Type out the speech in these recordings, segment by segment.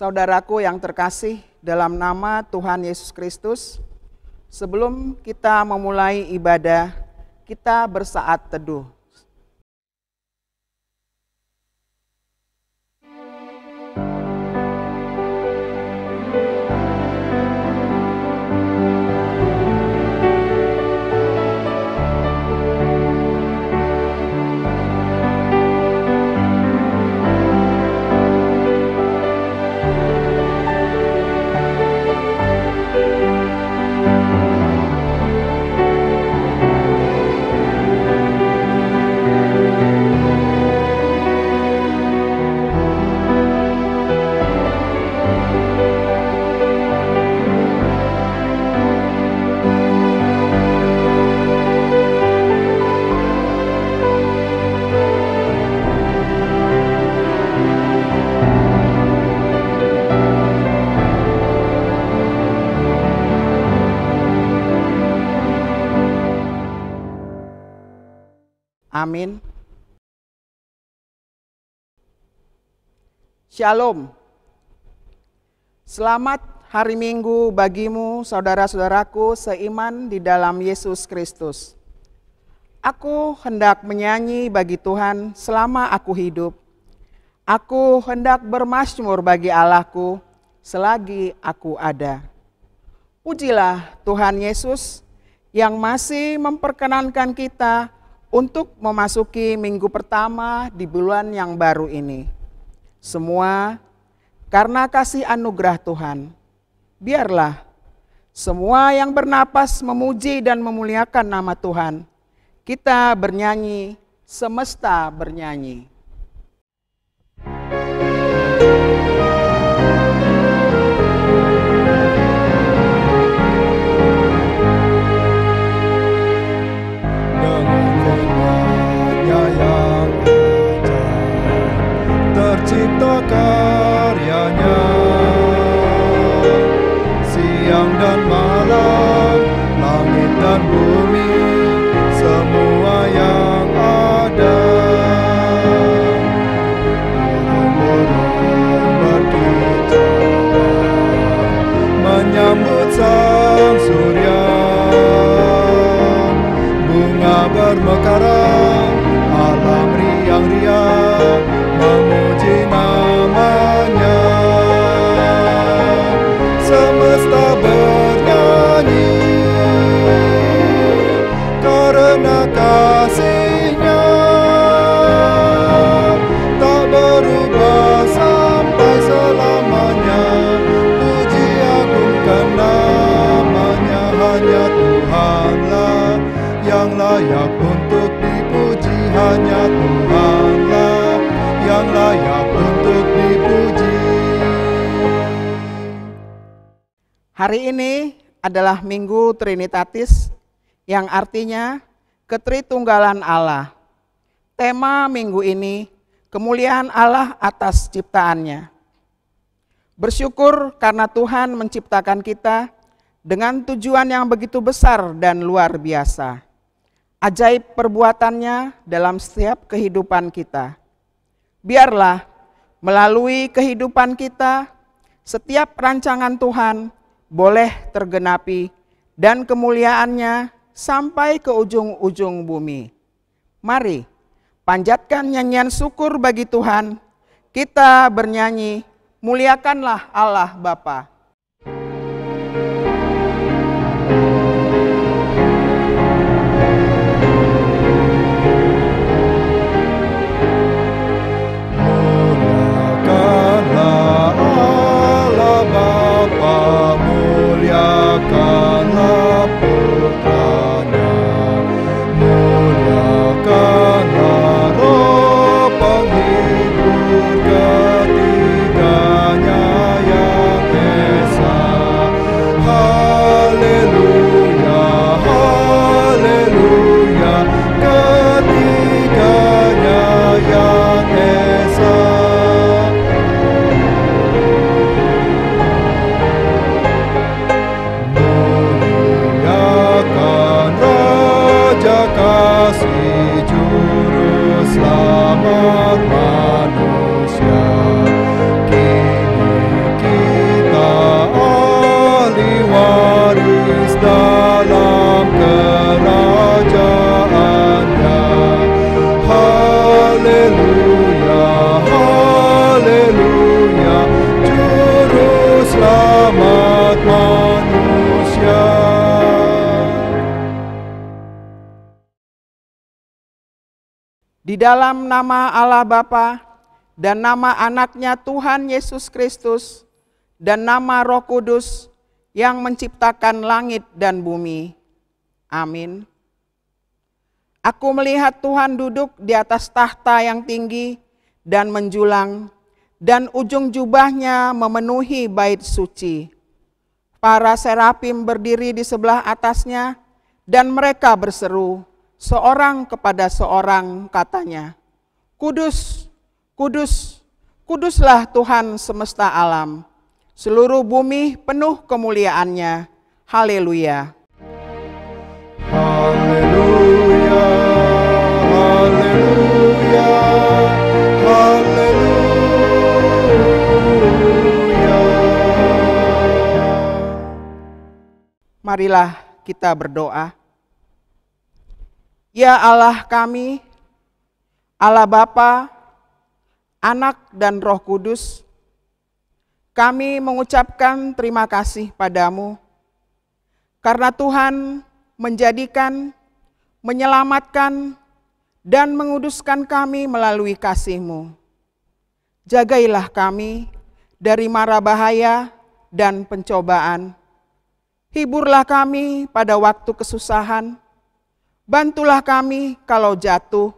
Saudaraku yang terkasih dalam nama Tuhan Yesus Kristus, sebelum kita memulai ibadah, kita bersaat teduh. Amin. Shalom. Selamat hari Minggu bagimu, saudara-saudaraku seiman di dalam Yesus Kristus. Aku hendak menyanyi bagi Tuhan selama aku hidup. Aku hendak bermazmur bagi Allahku selagi aku ada. Pujilah Tuhan Yesus yang masih memperkenankan kita untuk memasuki minggu pertama di bulan yang baru ini. Semua karena kasih anugerah Tuhan. Biarlah semua yang bernapas memuji dan memuliakan nama Tuhan. Kita bernyanyi, semesta bernyanyi. Tercipta karyanya, siang dan malam, langit dan bumi, semua yang ada. Burung-burung berkicau menyambut sang surya, bunga bermekaran, alam riang-riang memuji namanya. Semesta bernyanyi karena kasih-Nya tak berubah sampai selamanya. Puji agungkan namanya, hanya Tuhanlah yang layak untuk dipuji, hanya Tuhanlah yang layak untuk dipuji. Hari ini adalah Minggu Trinitatis yang artinya Ketritunggalan Allah. Tema minggu ini, kemuliaan Allah atas ciptaannya. Bersyukur karena Tuhan menciptakan kita dengan tujuan yang begitu besar dan luar biasa. Ajaib perbuatannya dalam setiap kehidupan kita. Biarlah melalui kehidupan kita, setiap rancangan Tuhan boleh tergenapi dan kemuliaannya sampai ke ujung-ujung bumi. Mari panjatkan nyanyian syukur bagi Tuhan. Kita bernyanyi, muliakanlah Allah Bapa. Muliakanlah Putranya, muliakanlah Roh penghibur ketiganya yang Di dalam nama Allah Bapa dan nama anaknya Tuhan Yesus Kristus dan nama Roh Kudus yang menciptakan langit dan bumi. Amin. Aku melihat Tuhan duduk di atas tahta yang tinggi dan menjulang, dan ujung jubahnya memenuhi bait suci. Para serafim berdiri di sebelah atasnya, dan mereka berseru, seorang kepada seorang katanya, Kudus, kudus, kuduslah Tuhan semesta alam. Seluruh bumi penuh kemuliaannya. Haleluya. Haleluya, haleluya, haleluya. Marilah kita berdoa. Ya Allah kami, Allah Bapa, Anak dan Roh Kudus, kami mengucapkan terima kasih padamu karena Tuhan menjadikan, menyelamatkan, dan menguduskan kami melalui kasih-Mu. Jagailah kami dari mara bahaya dan pencobaan. Hiburlah kami pada waktu kesusahan. Bantulah kami kalau jatuh.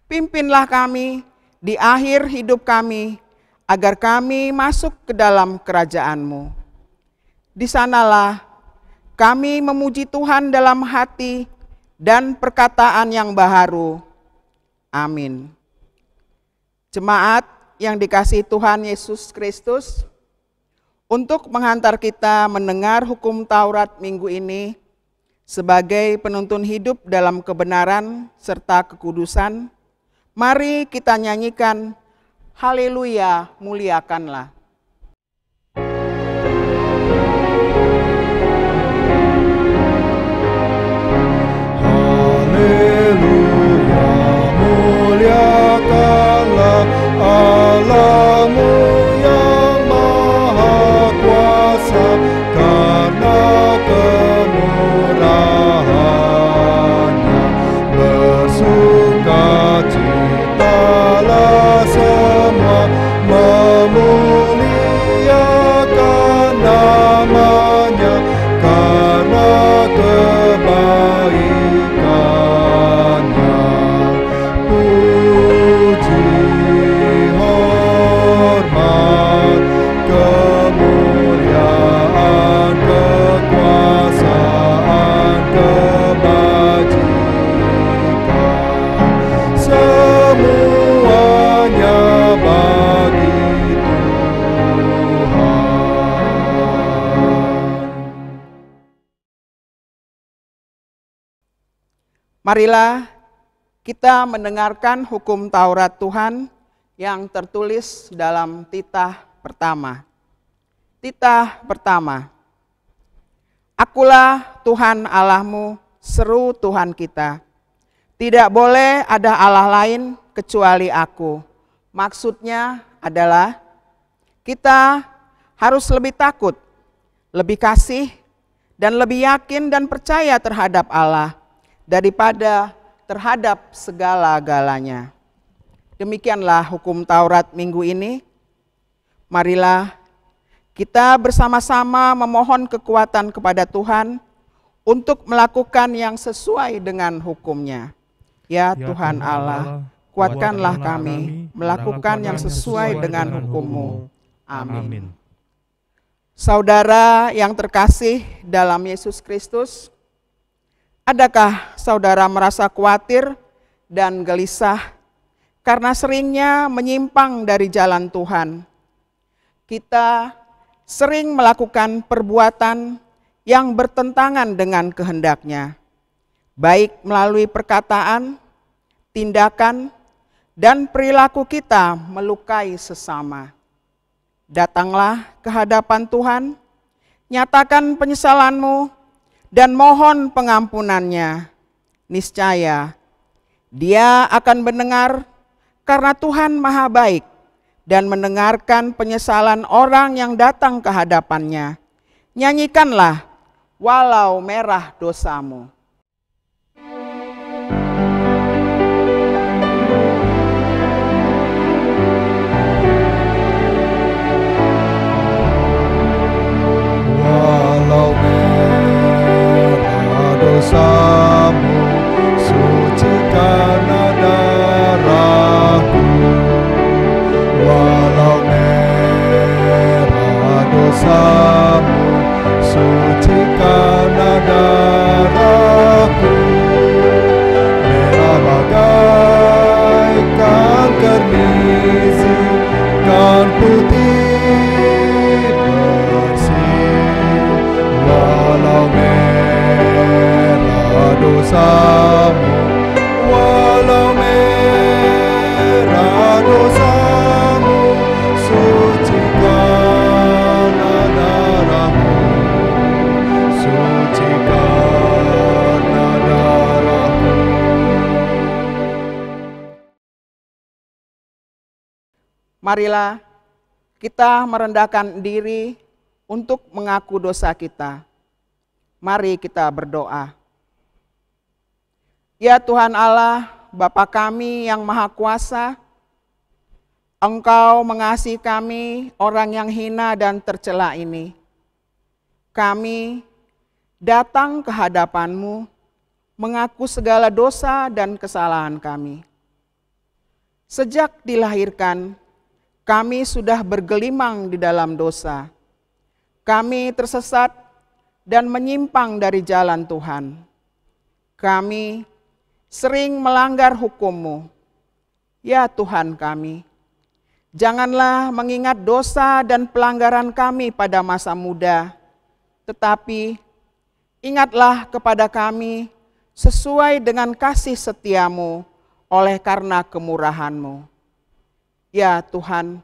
Pimpinlah kami di akhir hidup kami, agar kami masuk ke dalam kerajaan-Mu. Di sanalah kami memuji Tuhan dalam hati dan perkataan yang baharu. Amin. Jemaat yang dikasihi Tuhan Yesus Kristus, untuk menghantar kita mendengar hukum Taurat minggu ini sebagai penuntun hidup dalam kebenaran serta kekudusan, mari kita nyanyikan Haleluya, muliakanlah. Haleluya, muliakanlah Allah-Mu yang Maha Kuasa, karena kemurahan-Nya bersukacitalah semua, memuliakan nama-Nya karena kebaikan-Nya. Puji, hormat, kemuliaan, kekuasaan, kebajikan, semuanya bagi Tuhan. Marilah kita mendengarkan hukum Taurat Tuhan yang tertulis dalam titah pertama. Titah pertama. Akulah Tuhan Allahmu, seru Tuhan kita. Tidak boleh ada Allah lain kecuali aku. Maksudnya adalah kita harus lebih takut, lebih kasih, dan lebih yakin dan percaya terhadap Allah daripada terhadap segala-galanya. Demikianlah hukum Taurat minggu ini. Marilah kita bersama-sama memohon kekuatan kepada Tuhan untuk melakukan yang sesuai dengan hukum-Nya. Ya Tuhan Allah, kuatkanlah kami melakukan yang sesuai dengan hukum-Mu. Amin. Saudara yang terkasih dalam Yesus Kristus, adakah saudara merasa khawatir dan gelisah karena seringnya menyimpang dari jalan Tuhan? Kita sering melakukan perbuatan yang bertentangan dengan kehendak-Nya, baik melalui perkataan, tindakan, dan perilaku kita melukai sesama. Datanglah ke hadapan Tuhan, nyatakan penyesalanmu, dan mohon pengampunannya. Niscaya Dia akan mendengar, karena Tuhan Maha Baik, dan mendengarkan penyesalan orang yang datang ke hadapan-Nya. Nyanyikanlah, walau merah dosamu. Walau merah dosamu, suci karena darahku. Walau merah dosamu, suci karena darahku. Merah bagaikan kermisi, kan putih bersih. Walau merah dosamu, walau merah dosamu, suci karena darahmu, suci karena darahmu. Marilah kita merendahkan diri untuk mengaku dosa kita. Mari kita berdoa. Ya Tuhan Allah, Bapa kami yang Maha Kuasa, Engkau mengasihi kami, orang yang hina dan tercela ini. Kami datang ke hadapan-Mu, mengaku segala dosa dan kesalahan kami. Sejak dilahirkan, kami sudah bergelimang di dalam dosa. Kami tersesat dan menyimpang dari jalan Tuhan. Kami sering melanggar hukum-Mu. Ya Tuhan kami, janganlah mengingat dosa dan pelanggaran kami pada masa muda, tetapi ingatlah kepada kami sesuai dengan kasih setia-Mu oleh karena kemurahan-Mu. Ya Tuhan,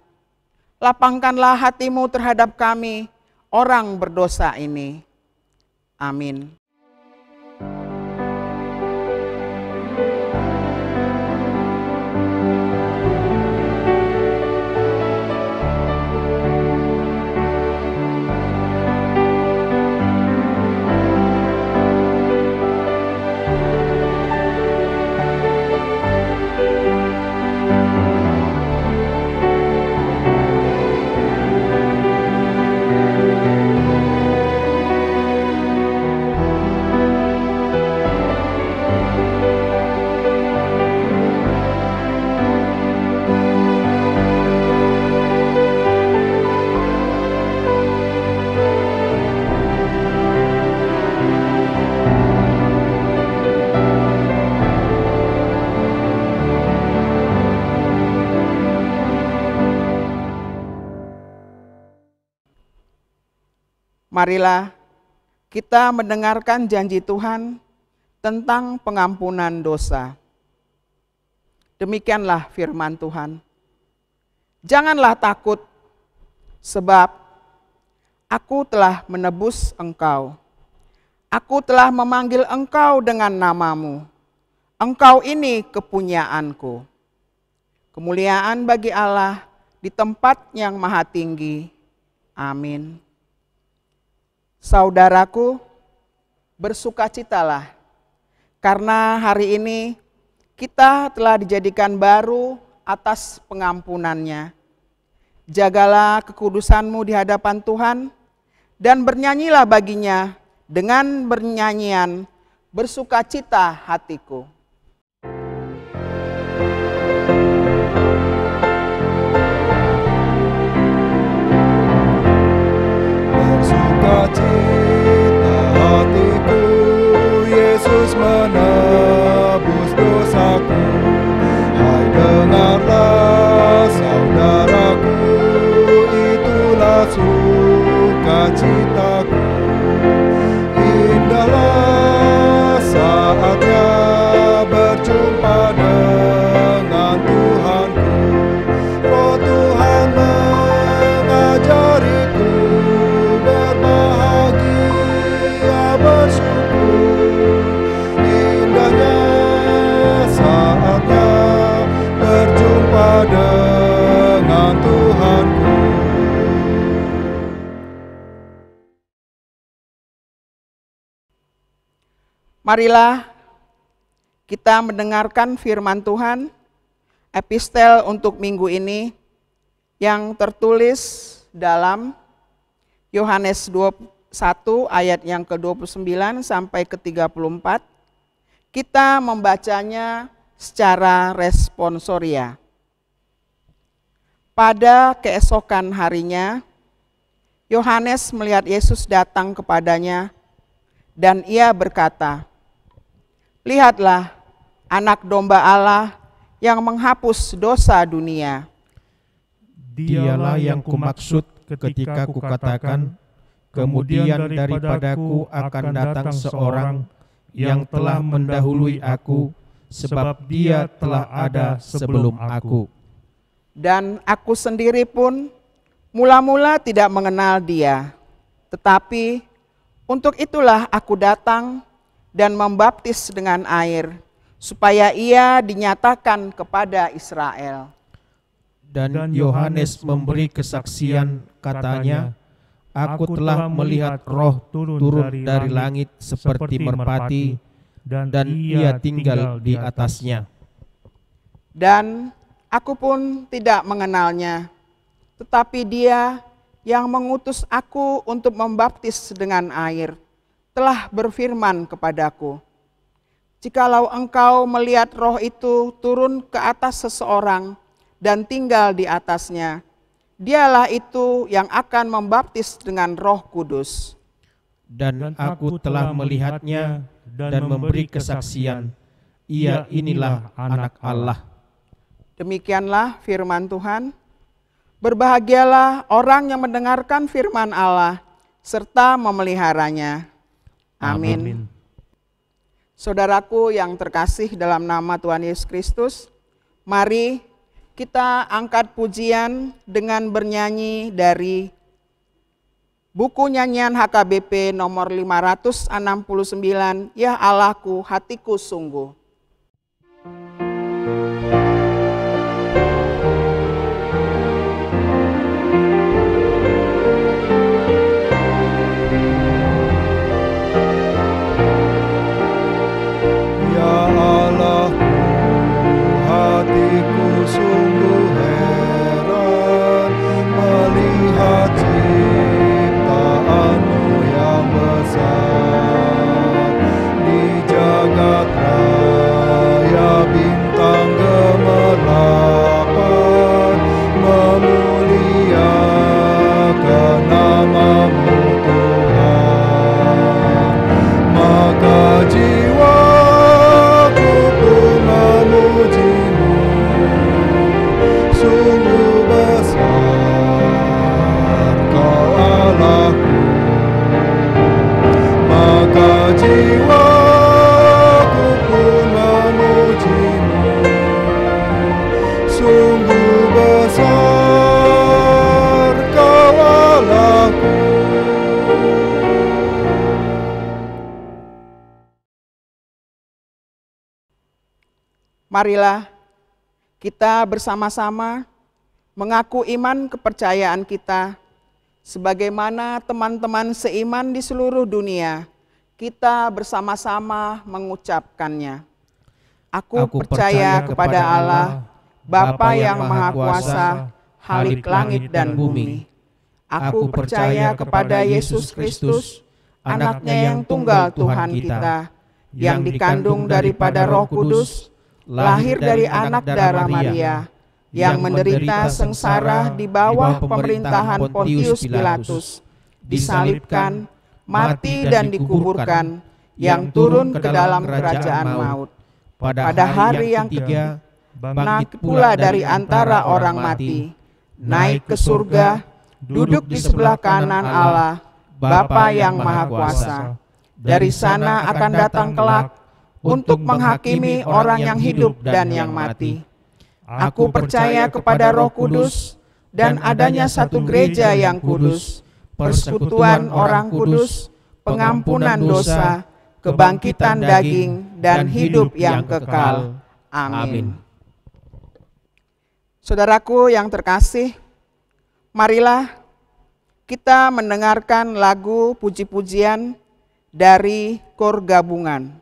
lapangkanlah hati-Mu terhadap kami, orang berdosa ini. Amin. Marilah kita mendengarkan janji Tuhan tentang pengampunan dosa. Demikianlah firman Tuhan. Janganlah takut, sebab Aku telah menebus engkau. Aku telah memanggil engkau dengan namamu. Engkau ini kepunyaanku. Kemuliaan bagi Allah di tempat yang maha tinggi. Amin. Saudaraku, bersukacitalah, karena hari ini kita telah dijadikan baru atas pengampunannya. Jagalah kekudusanmu di hadapan Tuhan, dan bernyanyilah baginya dengan bernyanyian bersukacita hatiku. Bersukacita hatiku, Yesus menebus dosaku. Hai dengarlah saudaraku, itulah sukacitaku. Indahlah saatnya berjumpa dengan Tuhanku. Roh Tuhan mengajariku berbahagia bersyukur. Indahnya saatnya berjumpa dengan Tuhanku. Marilah kita mendengarkan firman Tuhan, epistel untuk minggu ini yang tertulis dalam Yohanes ayat yang ke-29 sampai ke-34. Kita membacanya secara responsoria. Pada keesokan harinya, Yohanes melihat Yesus datang kepadanya dan ia berkata, "Lihatlah, Anak Domba Allah yang menghapus dosa dunia." Dialah yang kumaksud ketika kukatakan, kemudian daripadaku akan datang seorang yang telah mendahului aku, sebab dia telah ada sebelum aku. Dan aku sendiri pun mula-mula tidak mengenal dia, tetapi untuk itulah aku datang dan membaptis dengan air, supaya ia dinyatakan kepada Israel. Dan Yohanes memberi kesaksian, katanya, "Aku telah melihat Roh turun dari langit seperti merpati, dan ia tinggal di atasnya. Dan aku pun tidak mengenalnya, tetapi dia yang mengutus aku untuk membaptis dengan air telah berfirman kepadaku, jikalau engkau melihat Roh itu turun ke atas seseorang dan tinggal di atasnya, dialah itu yang akan membaptis dengan Roh Kudus." Dan aku telah melihatnya dan memberi kesaksian, ia inilah Anak Allah. Demikianlah firman Tuhan. Berbahagialah orang yang mendengarkan firman Allah serta memeliharanya. Amin. Saudaraku yang terkasih dalam nama Tuhan Yesus Kristus, mari kita angkat pujian dengan bernyanyi dari buku nyanyian HKBP nomor 569, Ya Allahku, hatiku sungguh. Ya Allahku, hatiku sungguh heran melihat ciptaanmu yang besar. Di jagat raya bintang gemerlapan memuliakan namamu Tuhan. Maka jiwaku pun memujimu, sungguh besar Kau Allahku. Maka jiwaku pun memujimu, sungguh besar Kau Allahku. Marilah kita bersama-sama mengaku iman kepercayaan kita, sebagaimana teman-teman seiman di seluruh dunia, kita bersama-sama mengucapkannya. Aku percaya kepada Allah, Bapa yang Maha Kuasa, Khalik langit dan bumi. Aku percaya kepada Yesus Kristus, Anaknya yang tunggal Tuhan kita, yang dikandung daripada Roh Kudus, lahir dari anak darah Maria, yang menderita sengsara di bawah pemerintahan Pontius Pilatus, disalibkan, mati dan dikuburkan, yang turun ke dalam kerajaan maut. Pada hari yang ketiga, bangkit pula dari antara orang mati, naik ke surga, duduk di sebelah kanan Allah, Bapa yang Maha Kuasa. Dari sana akan datang kelak untuk menghakimi orang yang hidup dan yang mati. Aku percaya kepada Roh Kudus dan adanya satu gereja yang kudus, persekutuan orang kudus, pengampunan dosa, kebangkitan daging, dan hidup yang kekal. Amin. Saudaraku yang terkasih, marilah kita mendengarkan lagu puji-pujian dari Kor Gabungan.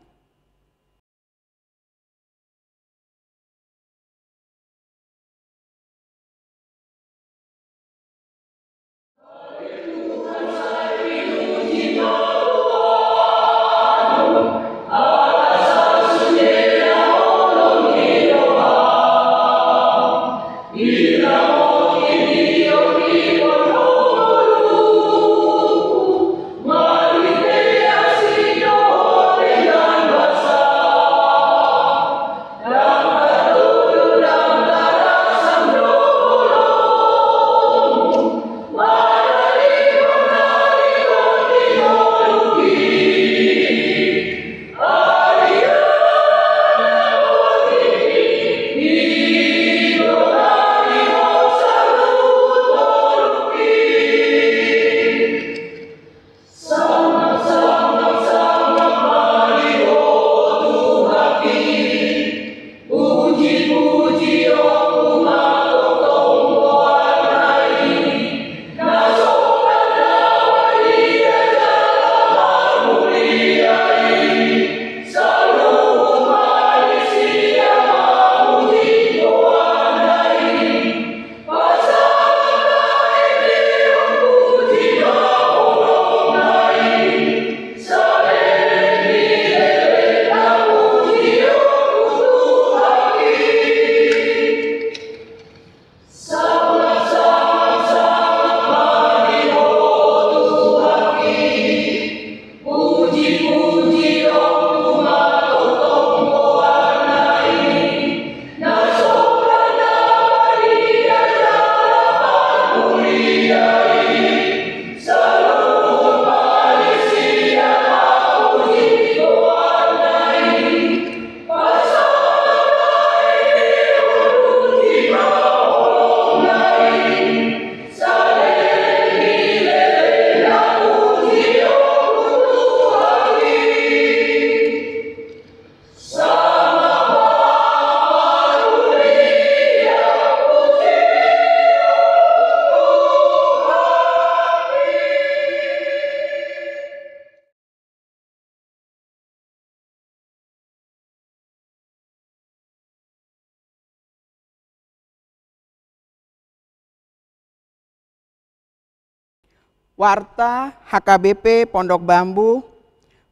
Warta HKBP Pondok Bambu,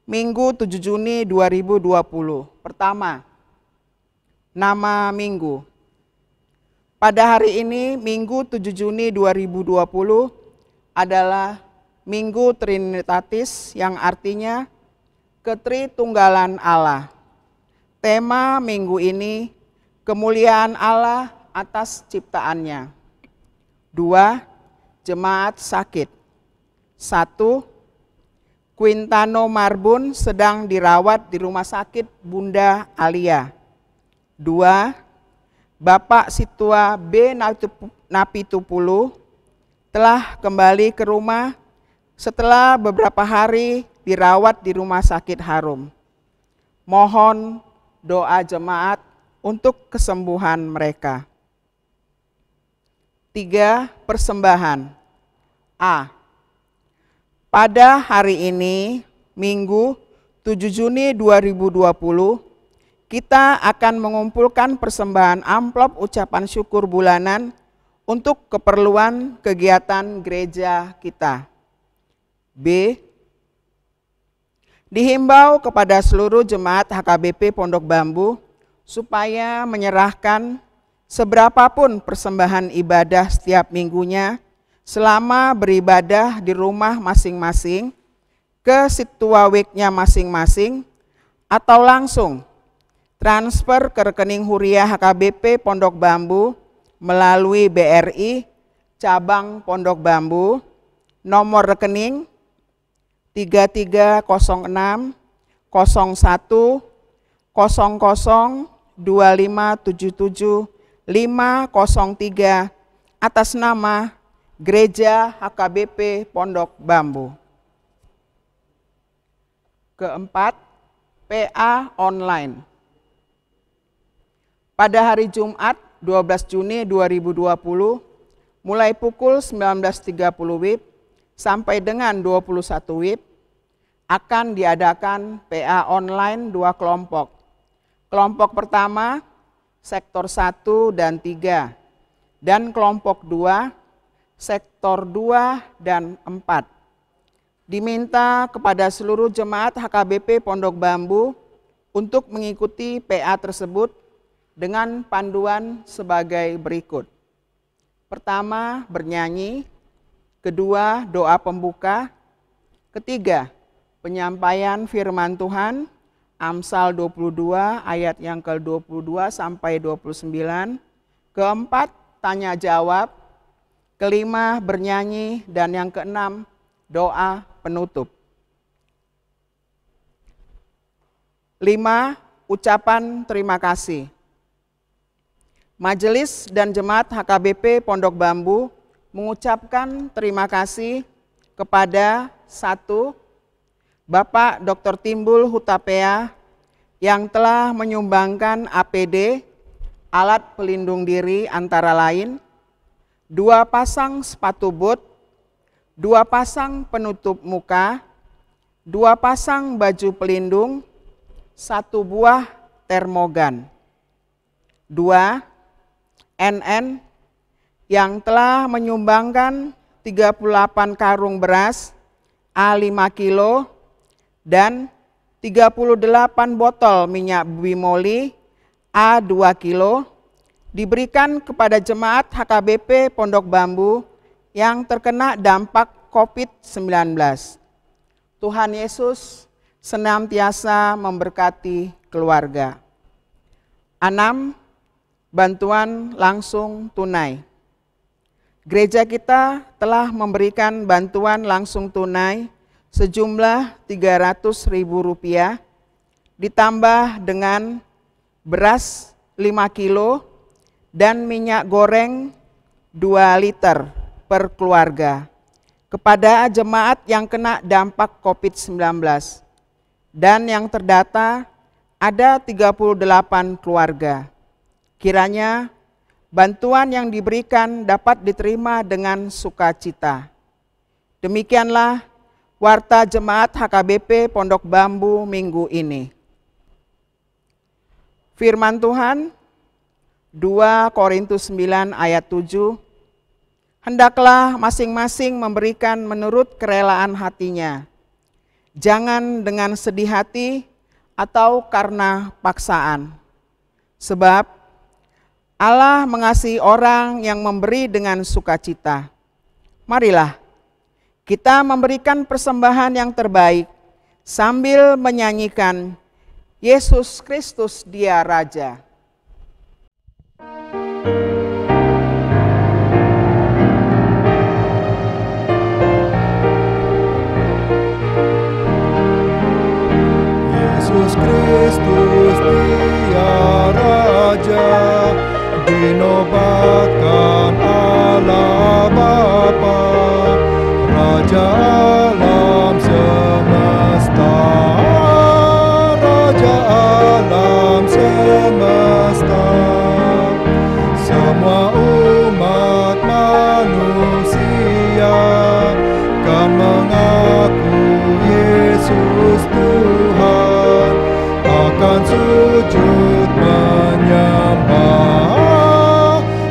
Minggu 7 Juni 2020. Pertama, nama minggu. Pada hari ini, Minggu 7 Juni 2020 adalah Minggu Trinitatis yang artinya Ketritunggalan Allah. Tema minggu ini, kemuliaan Allah atas ciptaannya. 2. Jemaat sakit. 1. Quintano Marbun sedang dirawat di rumah sakit Bunda Alia. 2. Bapak Situa B. Napitupulu telah kembali ke rumah setelah beberapa hari dirawat di rumah sakit Harum. Mohon doa jemaat untuk kesembuhan mereka. 3. Persembahan. A. Pada hari ini, Minggu 7 Juni 2020, kita akan mengumpulkan persembahan amplop ucapan syukur bulanan untuk keperluan kegiatan gereja kita. B. Dihimbau kepada seluruh jemaat HKBP Pondok Bambu supaya menyerahkan seberapapun persembahan ibadah setiap minggunya selama beribadah di rumah masing-masing ke situawiknya masing-masing atau langsung transfer ke rekening Huriah HKBP Pondok Bambu melalui BRI Cabang Pondok Bambu, nomor rekening 3306 01 00 2577 503 atas nama Gereja HKBP Pondok Bambu. Keempat, PA online. Pada hari Jumat 12 Juni 2020 mulai pukul 19.30 WIB sampai dengan 21 WIB akan diadakan PA online 2 kelompok. Kelompok pertama, sektor 1 dan 3, dan kelompok 2, sektor 2 dan 4. Diminta kepada seluruh jemaat HKBP Pondok Bambu untuk mengikuti PA tersebut dengan panduan sebagai berikut. Pertama, bernyanyi. Kedua, doa pembuka. Ketiga, penyampaian firman Tuhan, Amsal 22 ayat yang ke-22 sampai 29. Keempat, tanya jawab. Kelima, bernyanyi. Dan yang keenam, doa penutup. 5. Ucapan terima kasih. Majelis dan Jemaat HKBP Pondok Bambu mengucapkan terima kasih kepada 1. Bapak Dr. Timbul Hutapea yang telah menyumbangkan APD, alat pelindung diri antara lain, 2 pasang sepatu boot, 2 pasang penutup muka, 2 pasang baju pelindung, 1 buah termogan. 2. NN yang telah menyumbangkan 38 karung beras A5 kilo dan 38 botol minyak bimoli A2 kilo diberikan kepada jemaat HKBP Pondok Bambu yang terkena dampak COVID-19. Tuhan Yesus senantiasa memberkati keluarga. 6. Bantuan langsung tunai. Gereja kita telah memberikan bantuan langsung tunai sejumlah Rp300.000 ditambah dengan beras 5 kilo dan minyak goreng 2 liter per keluarga kepada jemaat yang kena dampak COVID-19 dan yang terdata ada 38 keluarga. Kiranya bantuan yang diberikan dapat diterima dengan sukacita. Demikianlah warta jemaat HKBP Pondok Bambu minggu ini. Firman Tuhan 2 Korintus 9 ayat 7. Hendaklah masing-masing memberikan menurut kerelaan hatinya, jangan dengan sedih hati atau karena paksaan. Sebab Allah mengasihi orang yang memberi dengan sukacita. Marilah kita memberikan persembahan yang terbaik sambil menyanyikan Yesus Kristus Dia Raja. Yesus Kristus Dia Raja, dinobatkan Allah Bapa, Raja alam semesta, Raja alam semesta. Semua umat manusia kan mengaku Yesus Tuhan, akan sujud menyembah,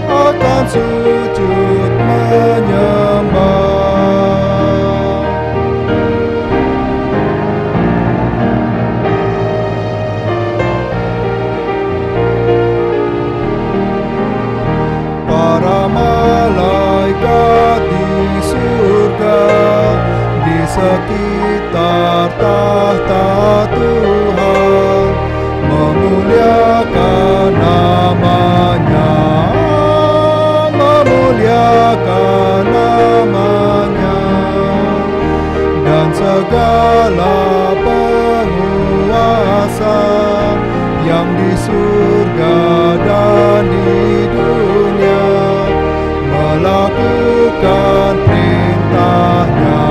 akan sujud menyembah. Para malaikat di surga, di sekitar tahta Tuhan, memuliakan namanya, memuliakan namanya. Dan segala penguasa yang di surga dan di dunia melakukan perintahnya,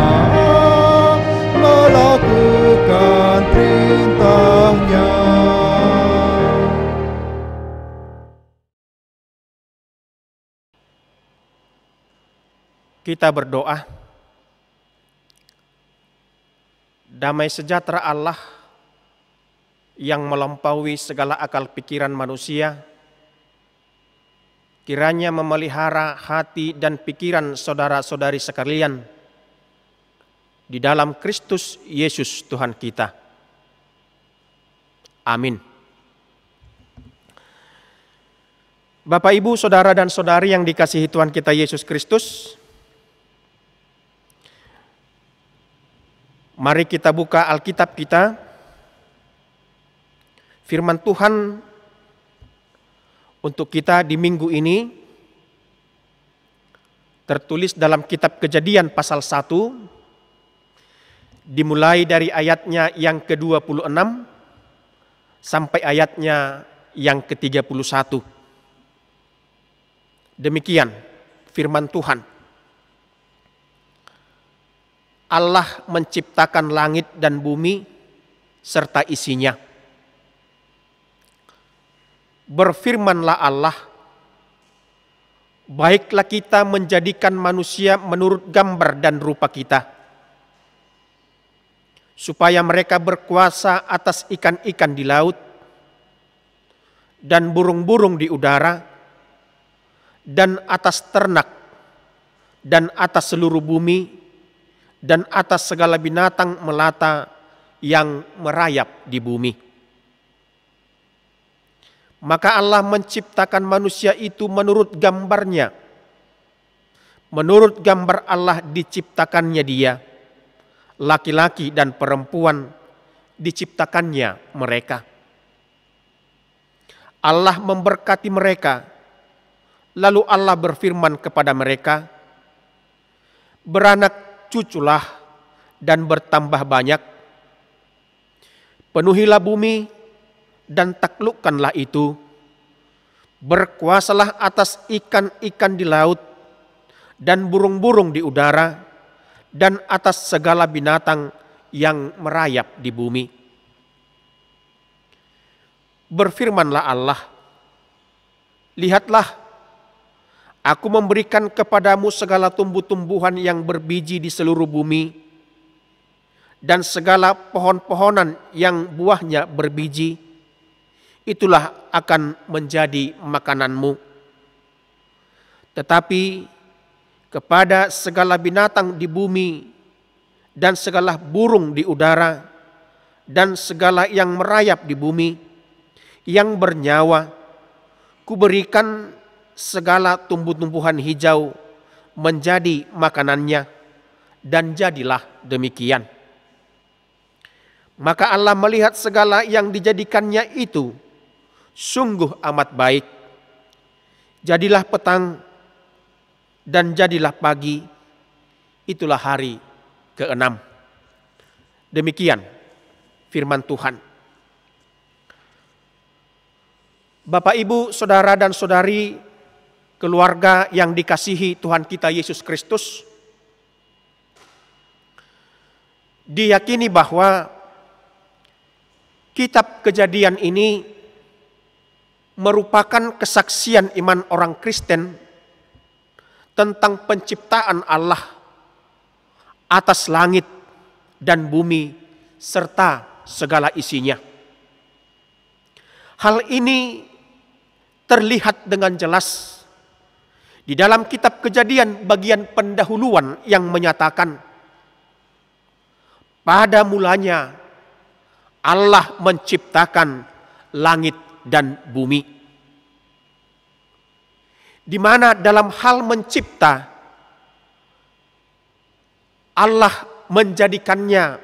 melakukan perintahnya. Kita berdoa. Damai sejahtera Allah yang melampaui segala akal pikiran manusia, kiranya memelihara hati dan pikiran saudara-saudari sekalian di dalam Kristus Yesus Tuhan kita. Amin. Bapak, Ibu, saudara dan saudari yang dikasihi Tuhan kita Yesus Kristus, mari kita buka Alkitab kita. Firman Tuhan untuk kita di minggu ini tertulis dalam kitab Kejadian pasal 1, dimulai dari ayatnya yang ke-26 sampai ayatnya yang ke-31. Demikian firman Tuhan. Allah menciptakan langit dan bumi serta isinya. Berfirmanlah Allah, baiklah kita menjadikan manusia menurut gambar dan rupa kita, supaya mereka berkuasa atas ikan-ikan di laut, dan burung-burung di udara, dan atas ternak, dan atas seluruh bumi, dan atas segala binatang melata yang merayap di bumi. Maka Allah menciptakan manusia itu menurut gambarnya. Menurut gambar Allah diciptakannya dia. Laki-laki dan perempuan diciptakannya mereka. Allah memberkati mereka. Lalu Allah berfirman kepada mereka, beranak cuculah dan bertambah banyak. Penuhilah bumi dan taklukkanlah itu, berkuasalah atas ikan-ikan di laut dan burung-burung di udara dan atas segala binatang yang merayap di bumi. Berfirmanlah Allah, lihatlah, aku memberikan kepadamu segala tumbuh-tumbuhan yang berbiji di seluruh bumi dan segala pohon-pohonan yang buahnya berbiji. Itulah akan menjadi makananmu. Tetapi kepada segala binatang di bumi dan segala burung di udara dan segala yang merayap di bumi yang bernyawa. Kuberikan segala tumbuh-tumbuhan hijau menjadi makanannya, dan jadilah demikian. Maka Allah melihat segala yang dijadikannya itu sungguh amat baik. Jadilah petang dan jadilah pagi, itulah hari ke-6. Demikian firman Tuhan. Bapak, Ibu, saudara dan saudari, keluarga yang dikasihi Tuhan kita Yesus Kristus, diyakini bahwa kitab Kejadian ini merupakan kesaksian iman orang Kristen tentang penciptaan Allah atas langit dan bumi serta segala isinya. Hal ini terlihat dengan jelas di dalam kitab Kejadian bagian pendahuluan yang menyatakan, pada mulanya Allah menciptakan langit dan bumi. Di mana dalam hal mencipta, Allah menjadikannya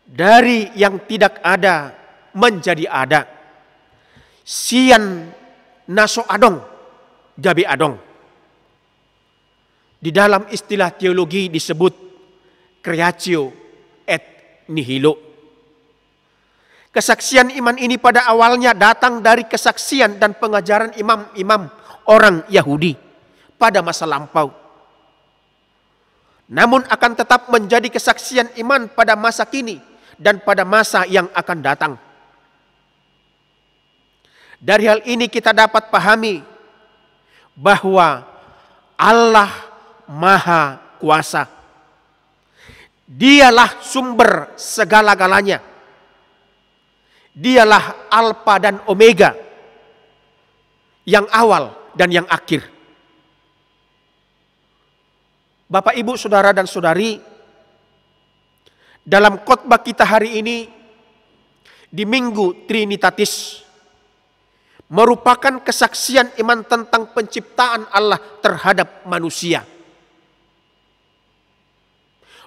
dari yang tidak ada menjadi ada. Sian naso adong, gabe adong. Di dalam istilah teologi disebut creatio et nihilo. Kesaksian iman ini pada awalnya datang dari kesaksian dan pengajaran imam-imam orang Yahudi pada masa lampau. Namun akan tetap menjadi kesaksian iman pada masa kini dan pada masa yang akan datang. Dari hal ini kita dapat pahami bahwa Allah Maha Kuasa. Dialah sumber segala-galanya. Dialah Alfa dan Omega, yang awal dan yang akhir. Bapak, Ibu, saudara dan saudari, dalam khotbah kita hari ini di Minggu Trinitatis merupakan kesaksian iman tentang penciptaan Allah terhadap manusia.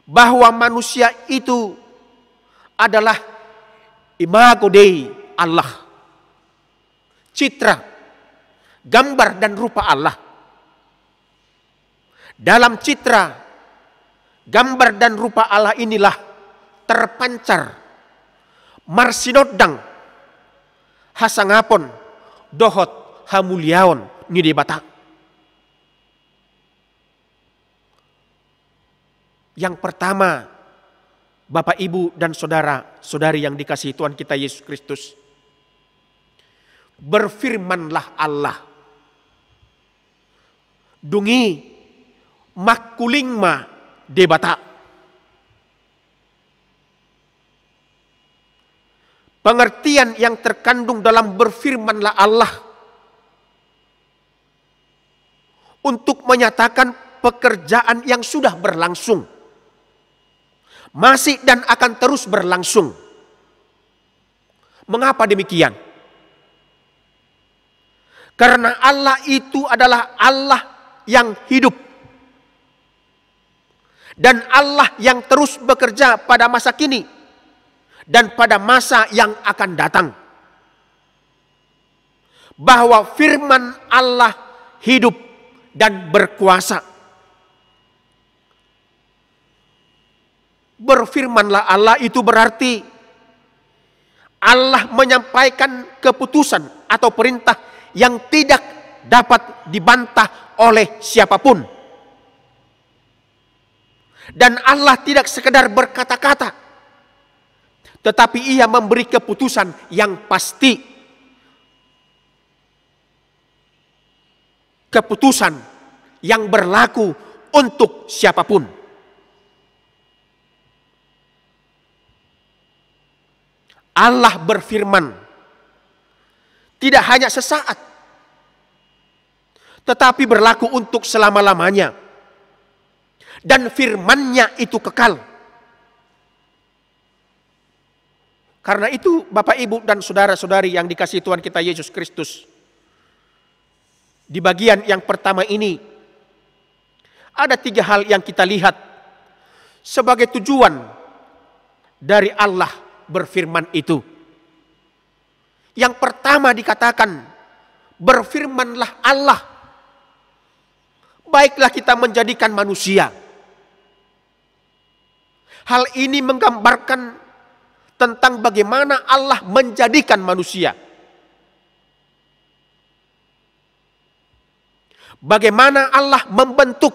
Bahwa manusia itu adalah imago Dei Allah. Citra, gambar dan rupa Allah. Dalam citra, gambar dan rupa Allah inilah terpancar marsinodang hasangapon dohot hamuliaon nyudebata. Yang pertama, Bapak, Ibu, dan saudara-saudari yang dikasihi Tuhan kita Yesus Kristus, berfirmanlah Allah. Dungi makulingma debata. Pengertian yang terkandung dalam berfirmanlah Allah untuk menyatakan pekerjaan yang sudah berlangsung, masih dan akan terus berlangsung. Mengapa demikian? Karena Allah itu adalah Allah yang hidup. Dan Allah yang terus bekerja pada masa kini dan pada masa yang akan datang. Bahwa firman Allah hidup dan berkuasa. Berfirmanlah Allah itu berarti Allah menyampaikan keputusan atau perintah yang tidak dapat dibantah oleh siapapun. Dan Allah tidak sekedar berkata-kata, tetapi Ia memberi keputusan yang pasti. Keputusan yang berlaku untuk siapapun. Allah berfirman tidak hanya sesaat, tetapi berlaku untuk selama-lamanya. dan firman-Nya itu kekal. Karena itu Bapak, Ibu, dan saudara-saudari yang dikasihi Tuhan kita Yesus Kristus, di bagian yang pertama ini ada 3 hal yang kita lihat sebagai tujuan dari Allah berfirman itu. Yang pertama dikatakan, berfirmanlah Allah. Baiklah kita menjadikan manusia. Hal ini menggambarkan tentang bagaimana Allah menjadikan manusia. Bagaimana Allah membentuk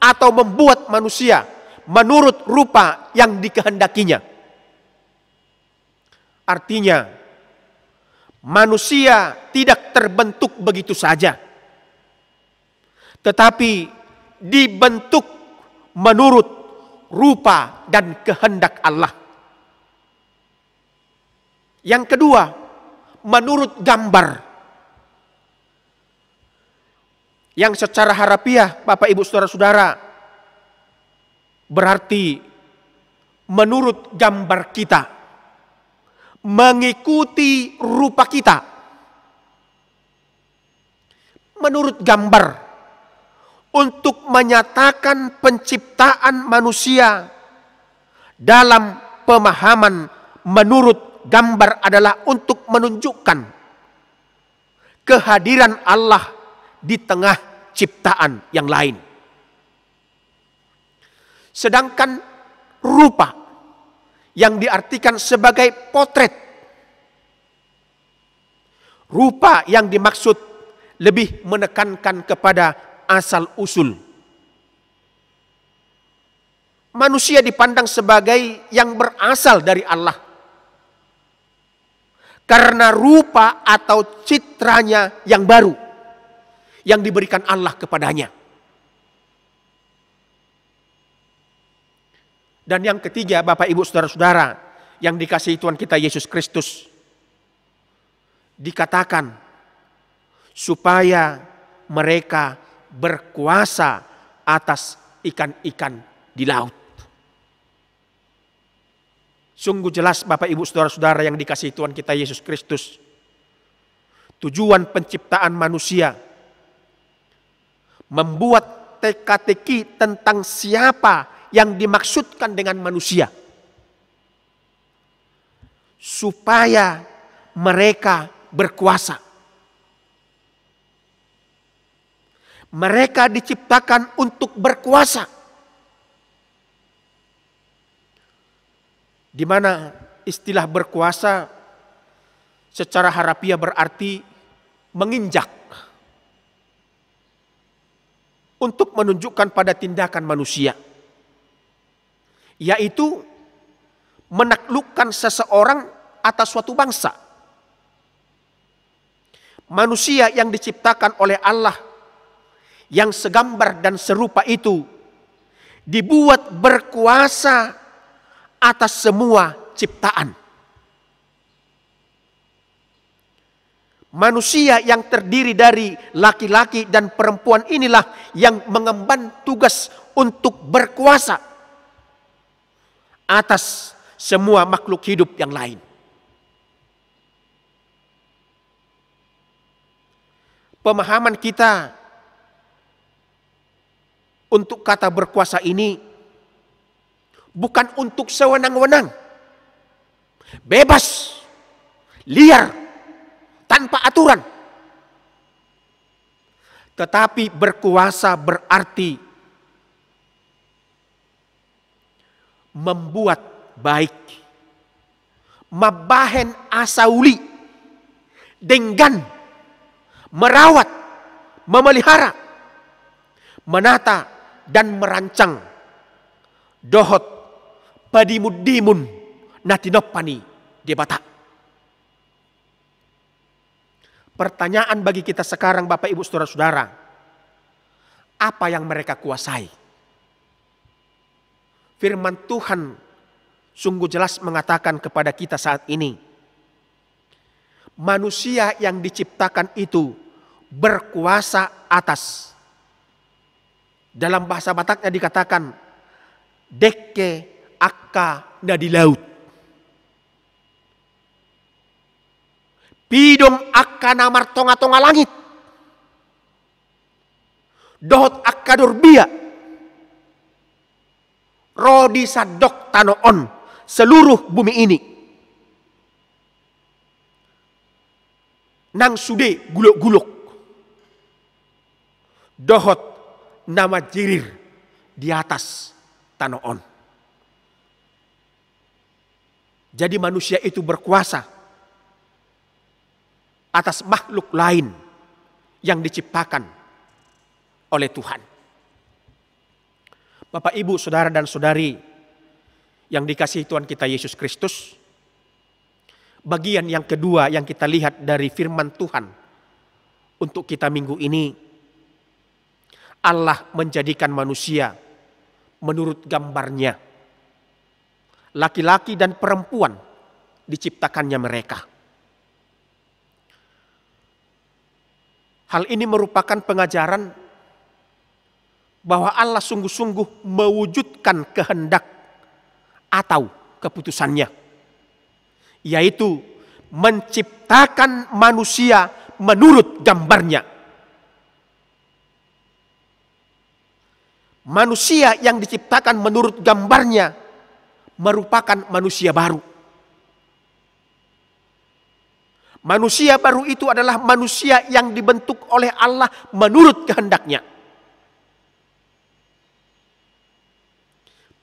atau membuat manusia menurut rupa yang dikehendakinya. Artinya, manusia tidak terbentuk begitu saja, tetapi dibentuk menurut rupa dan kehendak Allah. Yang kedua, menurut gambar. Yang secara harafiah, Bapak, Ibu, saudara-saudara, berarti menurut gambar kita, mengikuti rupa kita. Menurut gambar, untuk menyatakan penciptaan manusia dalam pemahaman menurut gambar adalah untuk menunjukkan kehadiran Allah di tengah ciptaan yang lain. Sedangkan rupa yang diartikan sebagai potret, rupa yang dimaksud lebih menekankan kepada asal-usul. Manusia dipandang sebagai yang berasal dari Allah, karena rupa atau citranya yang baru yang diberikan Allah kepadanya. Dan yang ketiga, Bapak, Ibu, saudara-saudara yang dikasihi Tuhan kita Yesus Kristus, dikatakan supaya mereka berkuasa atas ikan-ikan di laut. Sungguh jelas, Bapak, Ibu, saudara-saudara yang dikasihi Tuhan kita Yesus Kristus, tujuan penciptaan manusia membuat teka-teki tentang siapa yang dimaksudkan dengan manusia, supaya mereka berkuasa. Mereka diciptakan untuk berkuasa, di mana istilah berkuasa secara harafiah berarti menginjak, untuk menunjukkan pada tindakan manusia, yaitu menaklukkan seseorang atas suatu bangsa. Manusia yang diciptakan oleh Allah, yang segambar dan serupa itu, dibuat berkuasa atas semua ciptaan. Manusia yang terdiri dari laki-laki dan perempuan inilah yang mengemban tugas untuk berkuasa atas semua makhluk hidup yang lain. Pemahaman kita untuk kata berkuasa ini bukan untuk sewenang-wenang, bebas, liar, tanpa aturan. Tetapi berkuasa berarti membuat baik, mabahen asauli, dengan merawat, memelihara, menata, dan merancang dohot padimudimun natinopani debata. Pertanyaan bagi kita sekarang, Bapak, Ibu, saudara-saudara, apa yang mereka kuasai? Firman Tuhan sungguh jelas mengatakan kepada kita saat ini, manusia yang diciptakan itu berkuasa atas Dalam bahasa Bataknya dikatakan deke akka na di laut. Pidom akka namar tonga-tonga langit. Dohot akka dorbia. Rodi sadok tanoon seluruh bumi ini. Nang sude guluk-guluk. Dohot nama jirir di atas tanoon. Jadi manusia itu berkuasa atas makhluk lain yang diciptakan oleh Tuhan. Bapak, Ibu, Saudara dan Saudari yang dikasihi Tuhan kita Yesus Kristus, bagian yang kedua yang kita lihat dari firman Tuhan untuk kita minggu ini, Allah menjadikan manusia menurut gambarnya. Laki-laki dan perempuan diciptakannya mereka. Hal ini merupakan pengajaran bahwa Allah sungguh-sungguh mewujudkan kehendak atau keputusannya, yaitu menciptakan manusia menurut gambarnya. Manusia yang diciptakan menurut gambarnya merupakan manusia baru. Manusia baru itu adalah manusia yang dibentuk oleh Allah menurut kehendaknya.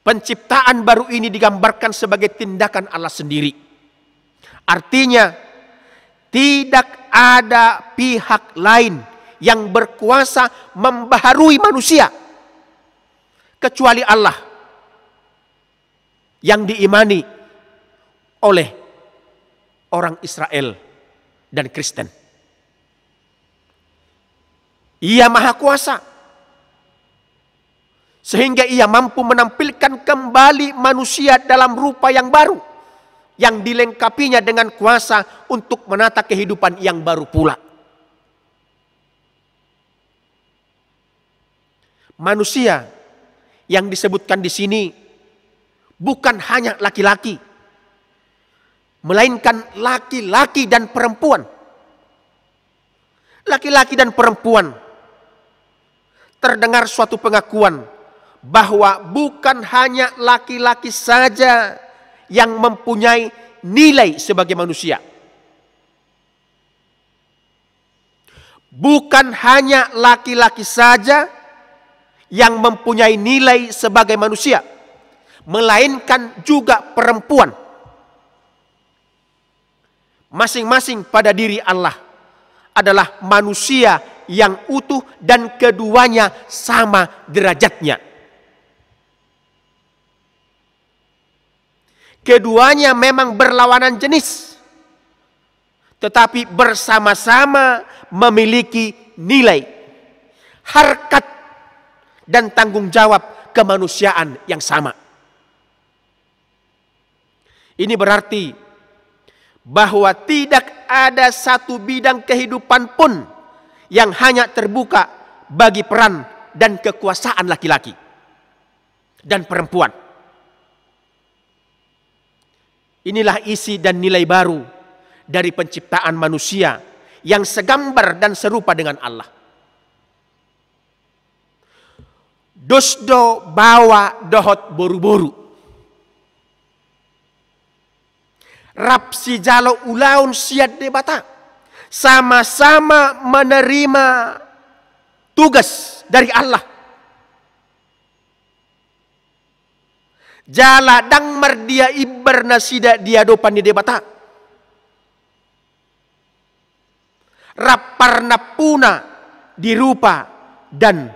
Penciptaan baru ini digambarkan sebagai tindakan Allah sendiri. Artinya, tidak ada pihak lain yang berkuasa membaharui manusia kecuali Allah yang diimani oleh orang Israel dan Kristen. Ia maha kuasa, sehingga ia mampu menampilkan kembali manusia dalam rupa yang baru, yang dilengkapinya dengan kuasa untuk menata kehidupan yang baru pula. Manusia yang disebutkan di sini bukan hanya laki-laki, melainkan laki-laki dan perempuan. Laki-laki dan perempuan, terdengar suatu pengakuan bahwa bukan hanya laki-laki saja yang mempunyai nilai sebagai manusia. Bukan hanya laki-laki saja yang mempunyai nilai sebagai manusia, melainkan juga perempuan. Masing-masing pada diri Allah adalah manusia yang utuh dan keduanya sama derajatnya. Keduanya memang berlawanan jenis, tetapi bersama-sama memiliki nilai, harkat, dan tanggung jawab kemanusiaan yang sama. Ini berarti bahwa tidak ada satu bidang kehidupan pun yang hanya terbuka bagi peran dan kekuasaan laki-laki dan perempuan. Inilah isi dan nilai baru dari penciptaan manusia yang segambar dan serupa dengan Allah. Dosdo bawa dohot boru-boru. Rap si jalo ulaun siat debata. Sama-sama menerima tugas dari Allah. Jala dang mardia ibarna sida dia dopan di debata. Raparna puna dirupa dan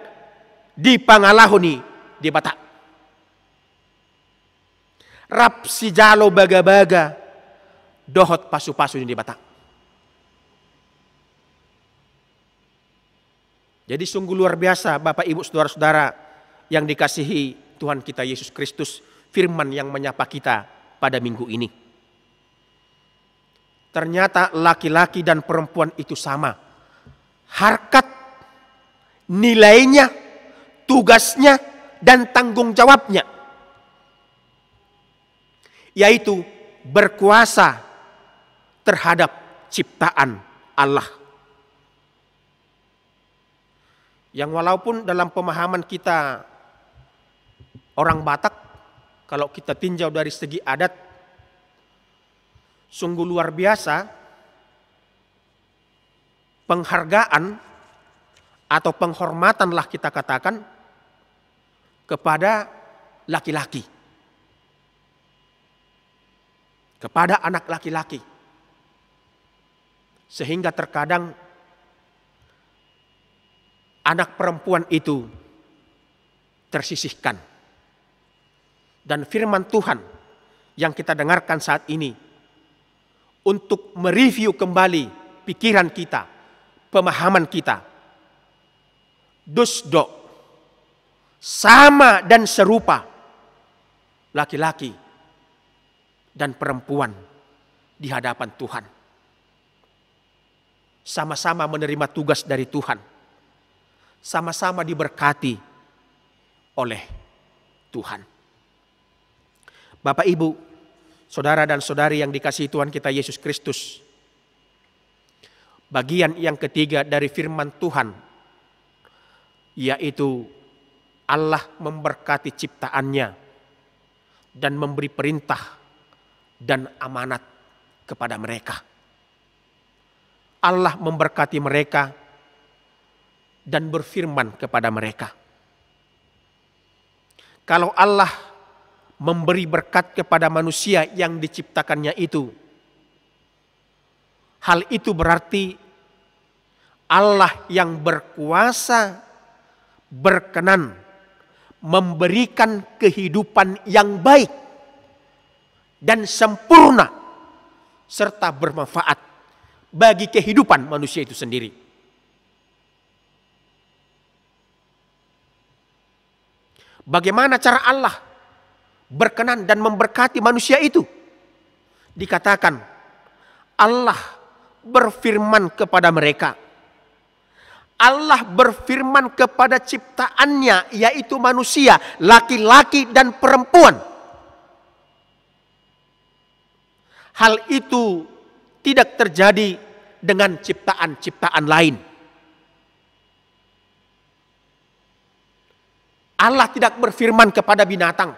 dipangalahoni debata. Rap si jalo baga-baga dohot pasu-pasu di debata. Jadi sungguh luar biasa Bapak Ibu Saudara-saudara yang dikasihi Tuhan kita Yesus Kristus, firman yang menyapa kita pada minggu ini. Ternyata laki-laki dan perempuan itu sama. Harkat, nilainya, tugasnya dan tanggung jawabnya, yaitu berkuasa terhadap ciptaan Allah. Yang walaupun dalam pemahaman kita orang Batak, kalau kita tinjau dari segi adat, sungguh luar biasa penghargaan atau penghormatanlah kita katakan kepada laki-laki, kepada anak laki-laki. Sehingga terkadang anak perempuan itu tersisihkan. Dan firman Tuhan yang kita dengarkan saat ini untuk mereview kembali pikiran kita, pemahaman kita. Dusdo, sama dan serupa laki-laki dan perempuan di hadapan Tuhan. Sama-sama menerima tugas dari Tuhan. Sama-sama diberkati oleh Tuhan. Bapak, Ibu, saudara dan saudari yang dikasihi Tuhan kita Yesus Kristus. Bagian yang ketiga dari firman Tuhan, yaitu Allah memberkati ciptaannya dan memberi perintah dan amanat kepada mereka. Allah memberkati mereka dan berfirman kepada mereka. Kalau Allah memberi berkat kepada manusia yang diciptakannya itu, hal itu berarti Allah yang berkuasa berkenan memberikan kehidupan yang baik dan sempurna serta bermanfaat bagi kehidupan manusia itu sendiri. Bagaimana cara Allah berkenan dan memberkati manusia itu? Dikatakan Allah berfirman kepada mereka. Allah berfirman kepada ciptaannya, yaitu manusia, laki-laki dan perempuan. Hal itu tidak terjadi dengan ciptaan-ciptaan lain. Allah tidak berfirman kepada binatang.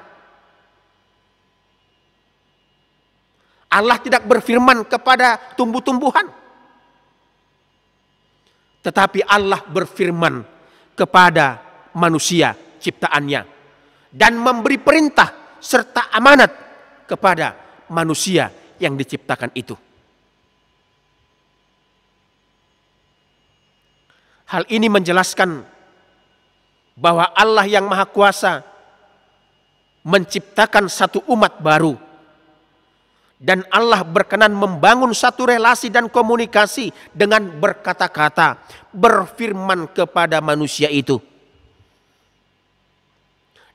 Allah tidak berfirman kepada tumbuh-tumbuhan. Tetapi Allah berfirman kepada manusia ciptaannya. Dan memberi perintah serta amanat kepada manusia yang diciptakan itu. Hal ini menjelaskan bahwa Allah yang Maha Kuasa menciptakan satu umat baru. Dan Allah berkenan membangun satu relasi dan komunikasi dengan berkata-kata, berfirman kepada manusia itu.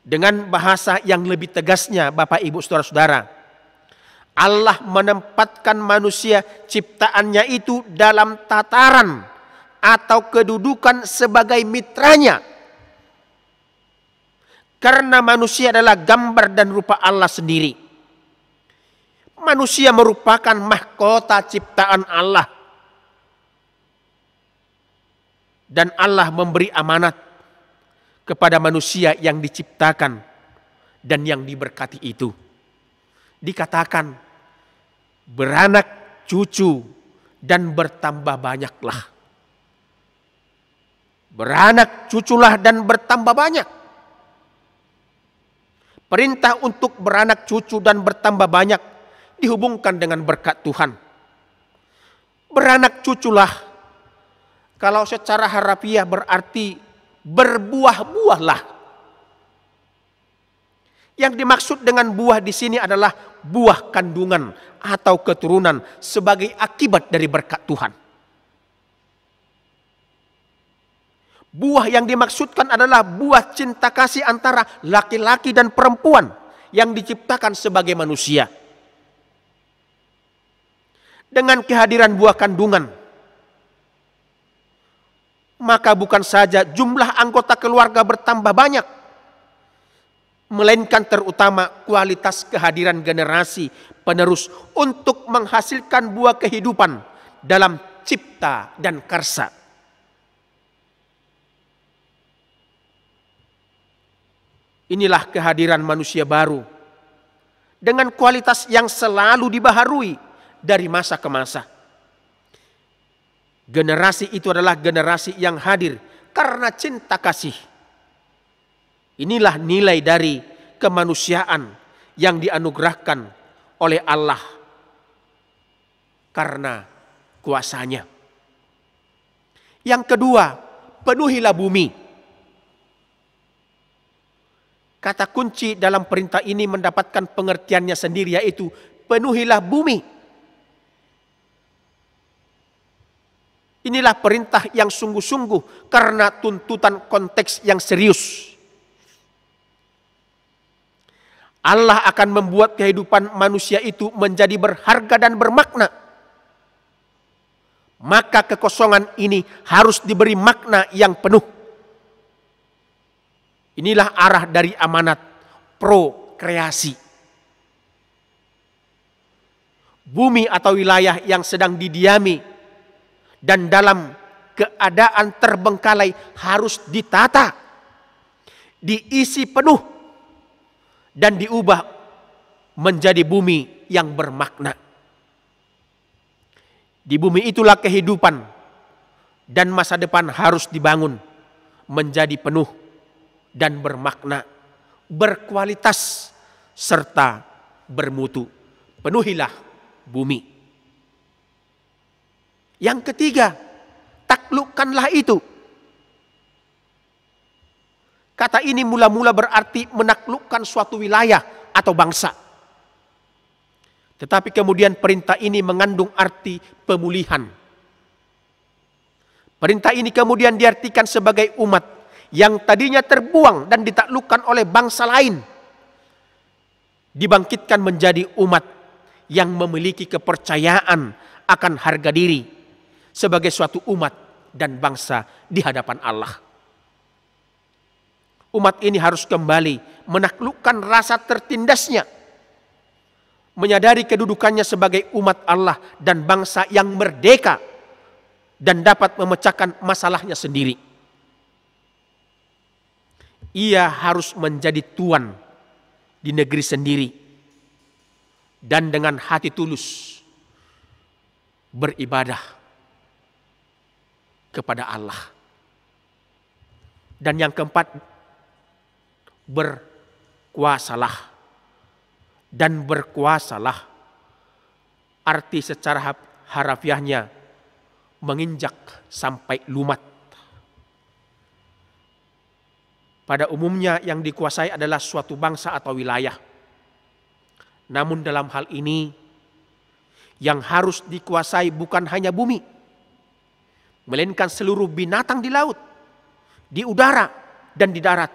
Dengan bahasa yang lebih tegasnya, Bapak, Ibu, saudara-saudara, Allah menempatkan manusia ciptaannya itu dalam tataran atau kedudukan sebagai mitranya. Karena manusia adalah gambar dan rupa Allah sendiri. Manusia merupakan mahkota ciptaan Allah. Dan Allah memberi amanat kepada manusia yang diciptakan dan yang diberkati itu. Dikatakan beranak cucu dan bertambah banyaklah. Beranak cuculah dan bertambah banyak. Perintah untuk beranak cucu dan bertambah banyak dihubungkan dengan berkat Tuhan. Beranak cuculah, kalau secara harafiah berarti berbuah-buahlah. Yang dimaksud dengan buah di sini adalah buah kandungan atau keturunan sebagai akibat dari berkat Tuhan. Buah yang dimaksudkan adalah buah cinta kasih antara laki-laki dan perempuan yang diciptakan sebagai manusia. Dengan kehadiran buah kandungan, maka bukan saja jumlah anggota keluarga bertambah banyak, melainkan terutama kualitas kehadiran generasi penerus untuk menghasilkan buah kehidupan dalam cipta dan karsa. Inilah kehadiran manusia baru dengan kualitas yang selalu dibaharui dari masa ke masa. Generasi itu adalah generasi yang hadir karena cinta kasih. Inilah nilai dari kemanusiaan yang dianugerahkan oleh Allah karena kuasanya. Yang kedua, penuhilah bumi. Kata kunci dalam perintah ini mendapatkan pengertiannya sendiri, yaitu penuhilah bumi. Inilah perintah yang sungguh-sungguh karena tuntutan konteks yang serius. Allah akan membuat kehidupan manusia itu menjadi berharga dan bermakna. Maka kekosongan ini harus diberi makna yang penuh. Inilah arah dari amanat prokreasi. Bumi atau wilayah yang sedang didiami dan dalam keadaan terbengkalai harus ditata, diisi penuh, dan diubah menjadi bumi yang bermakna. Di bumi itulah kehidupan dan masa depan harus dibangun menjadi penuh dan bermakna, berkualitas, serta bermutu. Penuhilah bumi. Yang ketiga, taklukkanlah itu. Kata ini mula-mula berarti menaklukkan suatu wilayah atau bangsa. Tetapi kemudian perintah ini mengandung arti pemulihan. Perintah ini kemudian diartikan sebagai umat yang tadinya terbuang dan ditaklukkan oleh bangsa lain, dibangkitkan menjadi umat yang memiliki kepercayaan akan harga diri sebagai suatu umat dan bangsa di hadapan Allah. Umat ini harus kembali menaklukkan rasa tertindasnya, menyadari kedudukannya sebagai umat Allah dan bangsa yang merdeka dan dapat memecahkan masalahnya sendiri. Ia harus menjadi tuan di negeri sendiri dan dengan hati tulus beribadah kepada Allah. Dan yang keempat, berkuasalah. Dan berkuasalah arti secara harafiahnya menginjak sampai lumat. Pada umumnya yang dikuasai adalah suatu bangsa atau wilayah. Namun dalam hal ini yang harus dikuasai bukan hanya bumi, melainkan seluruh binatang di laut, di udara, dan di darat.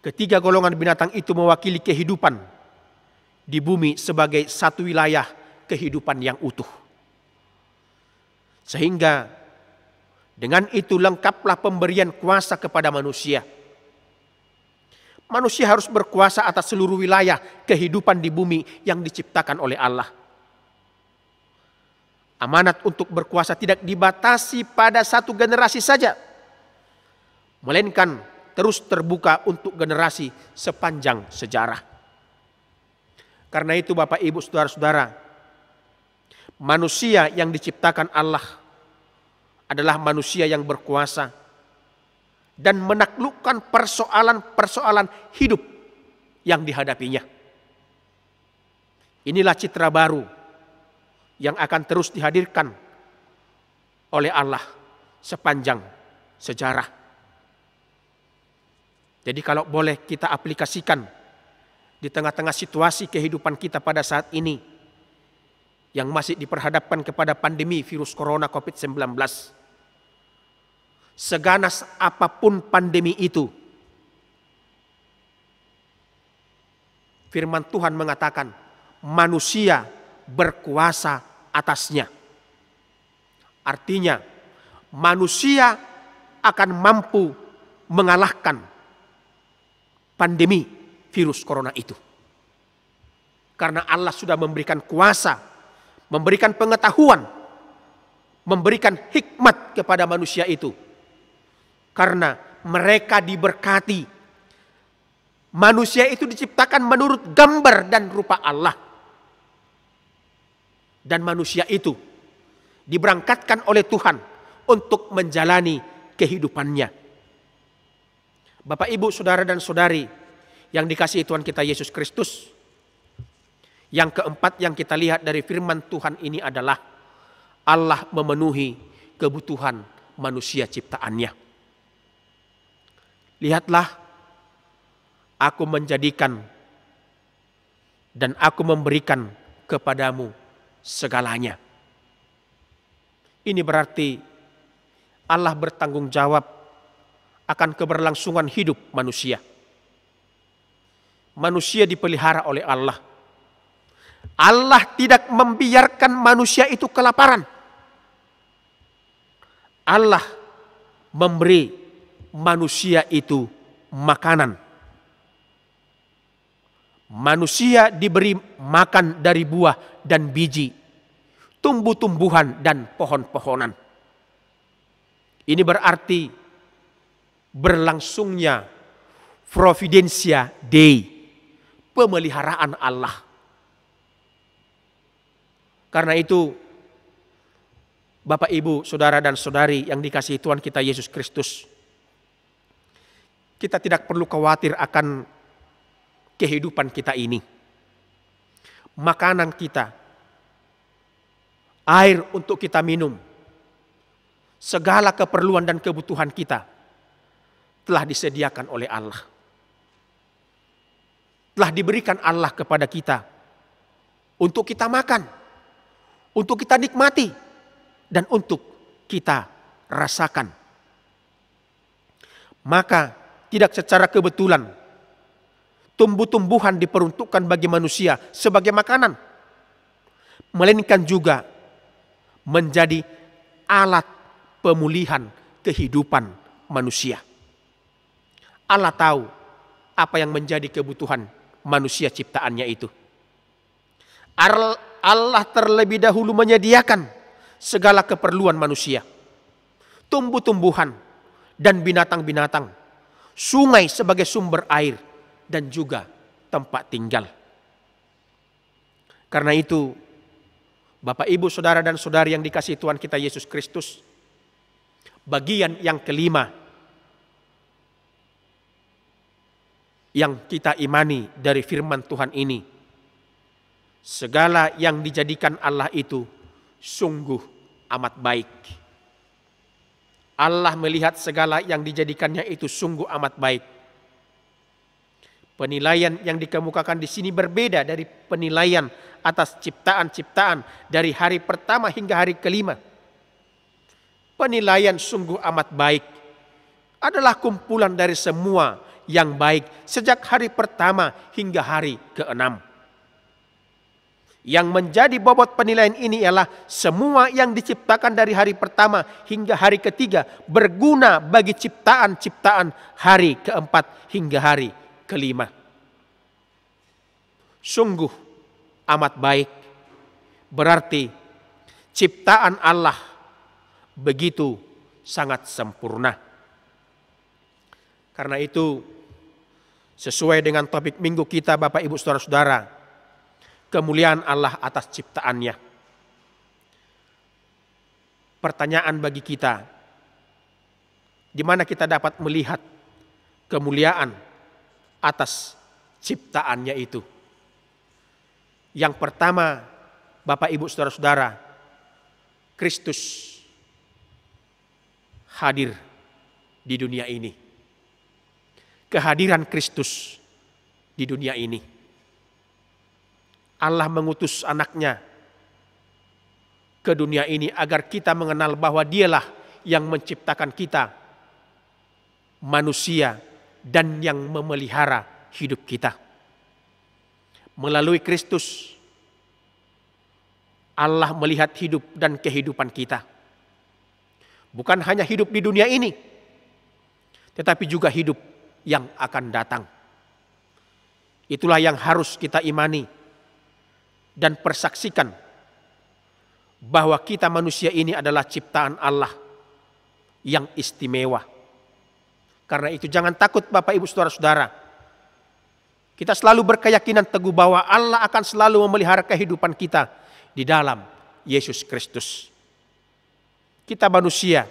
Ketiga golongan binatang itu mewakili kehidupan di bumi sebagai satu wilayah kehidupan yang utuh. Sehingga dengan itu lengkaplah pemberian kuasa kepada manusia. Manusia harus berkuasa atas seluruh wilayah kehidupan di bumi yang diciptakan oleh Allah. Amanat untuk berkuasa tidak dibatasi pada satu generasi saja, melainkan terus terbuka untuk generasi sepanjang sejarah. Karena itu Bapak Ibu Saudara-saudara, manusia yang diciptakan Allah adalah manusia yang berkuasa dan menaklukkan persoalan-persoalan hidup yang dihadapinya. Inilah citra baru yang akan terus dihadirkan oleh Allah sepanjang sejarah. Jadi kalau boleh kita aplikasikan di tengah-tengah situasi kehidupan kita pada saat ini yang masih diperhadapkan kepada pandemi virus corona COVID-19. Seganas apapun pandemi itu, firman Tuhan mengatakan manusia berkuasa atasnya. Artinya manusia akan mampu mengalahkan pandemi virus corona itu. Karena Allah sudah memberikan kuasa, memberikan pengetahuan, memberikan hikmat kepada manusia itu. Karena mereka diberkati. Manusia itu diciptakan menurut gambar dan rupa Allah. Dan manusia itu diberangkatkan oleh Tuhan untuk menjalani kehidupannya. Bapak, Ibu, saudara dan saudari yang dikasihi Tuhan kita Yesus Kristus, yang keempat yang kita lihat dari firman Tuhan ini adalah Allah memenuhi kebutuhan manusia ciptaannya. Lihatlah, aku menjadikan dan aku memberikan kepadamu segalanya. Ini berarti Allah bertanggung jawab akan keberlangsungan hidup manusia. Manusia dipelihara oleh Allah. Allah tidak membiarkan manusia itu kelaparan. Allah memberi manusia itu makanan. Manusia diberi makan dari buah dan biji, tumbuh-tumbuhan dan pohon-pohonan. Ini berarti berlangsungnya Providentia Dei, pemeliharaan Allah. Karena itu, Bapak, Ibu, saudara dan saudari yang dikasihi Tuhan kita Yesus Kristus, kita tidak perlu khawatir akan kehidupan kita ini. Makanan kita, air untuk kita minum, segala keperluan dan kebutuhan kita telah disediakan oleh Allah. Telah diberikan Allah kepada kita untuk kita makan, untuk kita nikmati, dan untuk kita rasakan. Maka tidak secara kebetulan tumbuh-tumbuhan diperuntukkan bagi manusia sebagai makanan, melainkan juga menjadi alat pemulihan kehidupan manusia. Allah tahu apa yang menjadi kebutuhan manusia ciptaannya itu. Allah terlebih dahulu menyediakan segala keperluan manusia. Tumbuh-tumbuhan dan binatang-binatang, sungai sebagai sumber air, dan juga tempat tinggal. Karena itu, Bapak, Ibu, saudara dan saudari yang dikasihi Tuhan kita Yesus Kristus, bagian yang kelima yang kita imani dari firman Tuhan ini, segala yang dijadikan Allah itu sungguh amat baik. Allah melihat segala yang dijadikannya itu sungguh amat baik. Penilaian yang dikemukakan di sini berbeda dari penilaian atas ciptaan-ciptaan dari hari pertama hingga hari kelima. Penilaian sungguh amat baik adalah kumpulan dari semua yang baik sejak hari pertama hingga hari ke-6. Yang menjadi bobot penilaian ini ialah semua yang diciptakan dari hari pertama hingga hari ketiga berguna bagi ciptaan-ciptaan hari keempat hingga hari kelima. Sungguh amat baik berarti ciptaan Allah begitu sangat sempurna. Karena itu, sesuai dengan topik minggu kita, Bapak, Ibu, saudara-saudara, kemuliaan Allah atas ciptaannya. Pertanyaan bagi kita, di mana kita dapat melihat kemuliaan atas ciptaannya itu? Yang pertama, Bapak, Ibu, saudara-saudara, Kristus hadir di dunia ini. Kehadiran Kristus di dunia ini. Allah mengutus anaknya ke dunia ini agar kita mengenal bahwa dialah yang menciptakan kita, manusia, dan yang memelihara hidup kita. Melalui Kristus, Allah melihat hidup dan kehidupan kita. Bukan hanya hidup di dunia ini, tetapi juga hidup yang akan datang. Itulah yang harus kita imani dan persaksikan, bahwa kita manusia ini adalah ciptaan Allah yang istimewa. Karena itu jangan takut Bapak Ibu Saudara-saudara. Kita selalu berkeyakinan teguh bahwa Allah akan selalu memelihara kehidupan kita di dalam Yesus Kristus. Kita manusia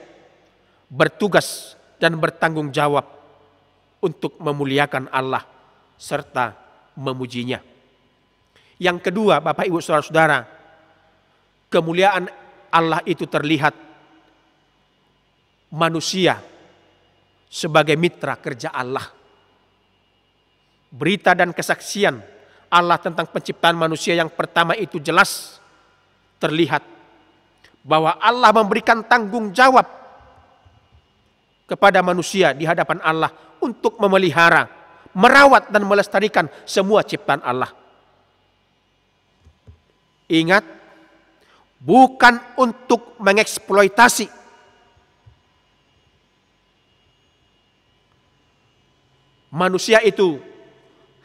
bertugas dan bertanggung jawab untuk memuliakan Allah serta memujinya. Yang kedua, Bapak Ibu Saudara-saudara, kemuliaan Allah itu terlihat manusia sebagai mitra kerja Allah. Berita dan kesaksian Allah tentang penciptaan manusia yang pertama itu jelas terlihat bahwa Allah memberikan tanggung jawab kepada manusia di hadapan Allah untuk memelihara, merawat dan melestarikan semua ciptaan Allah. Ingat, bukan untuk mengeksploitasi. Manusia itu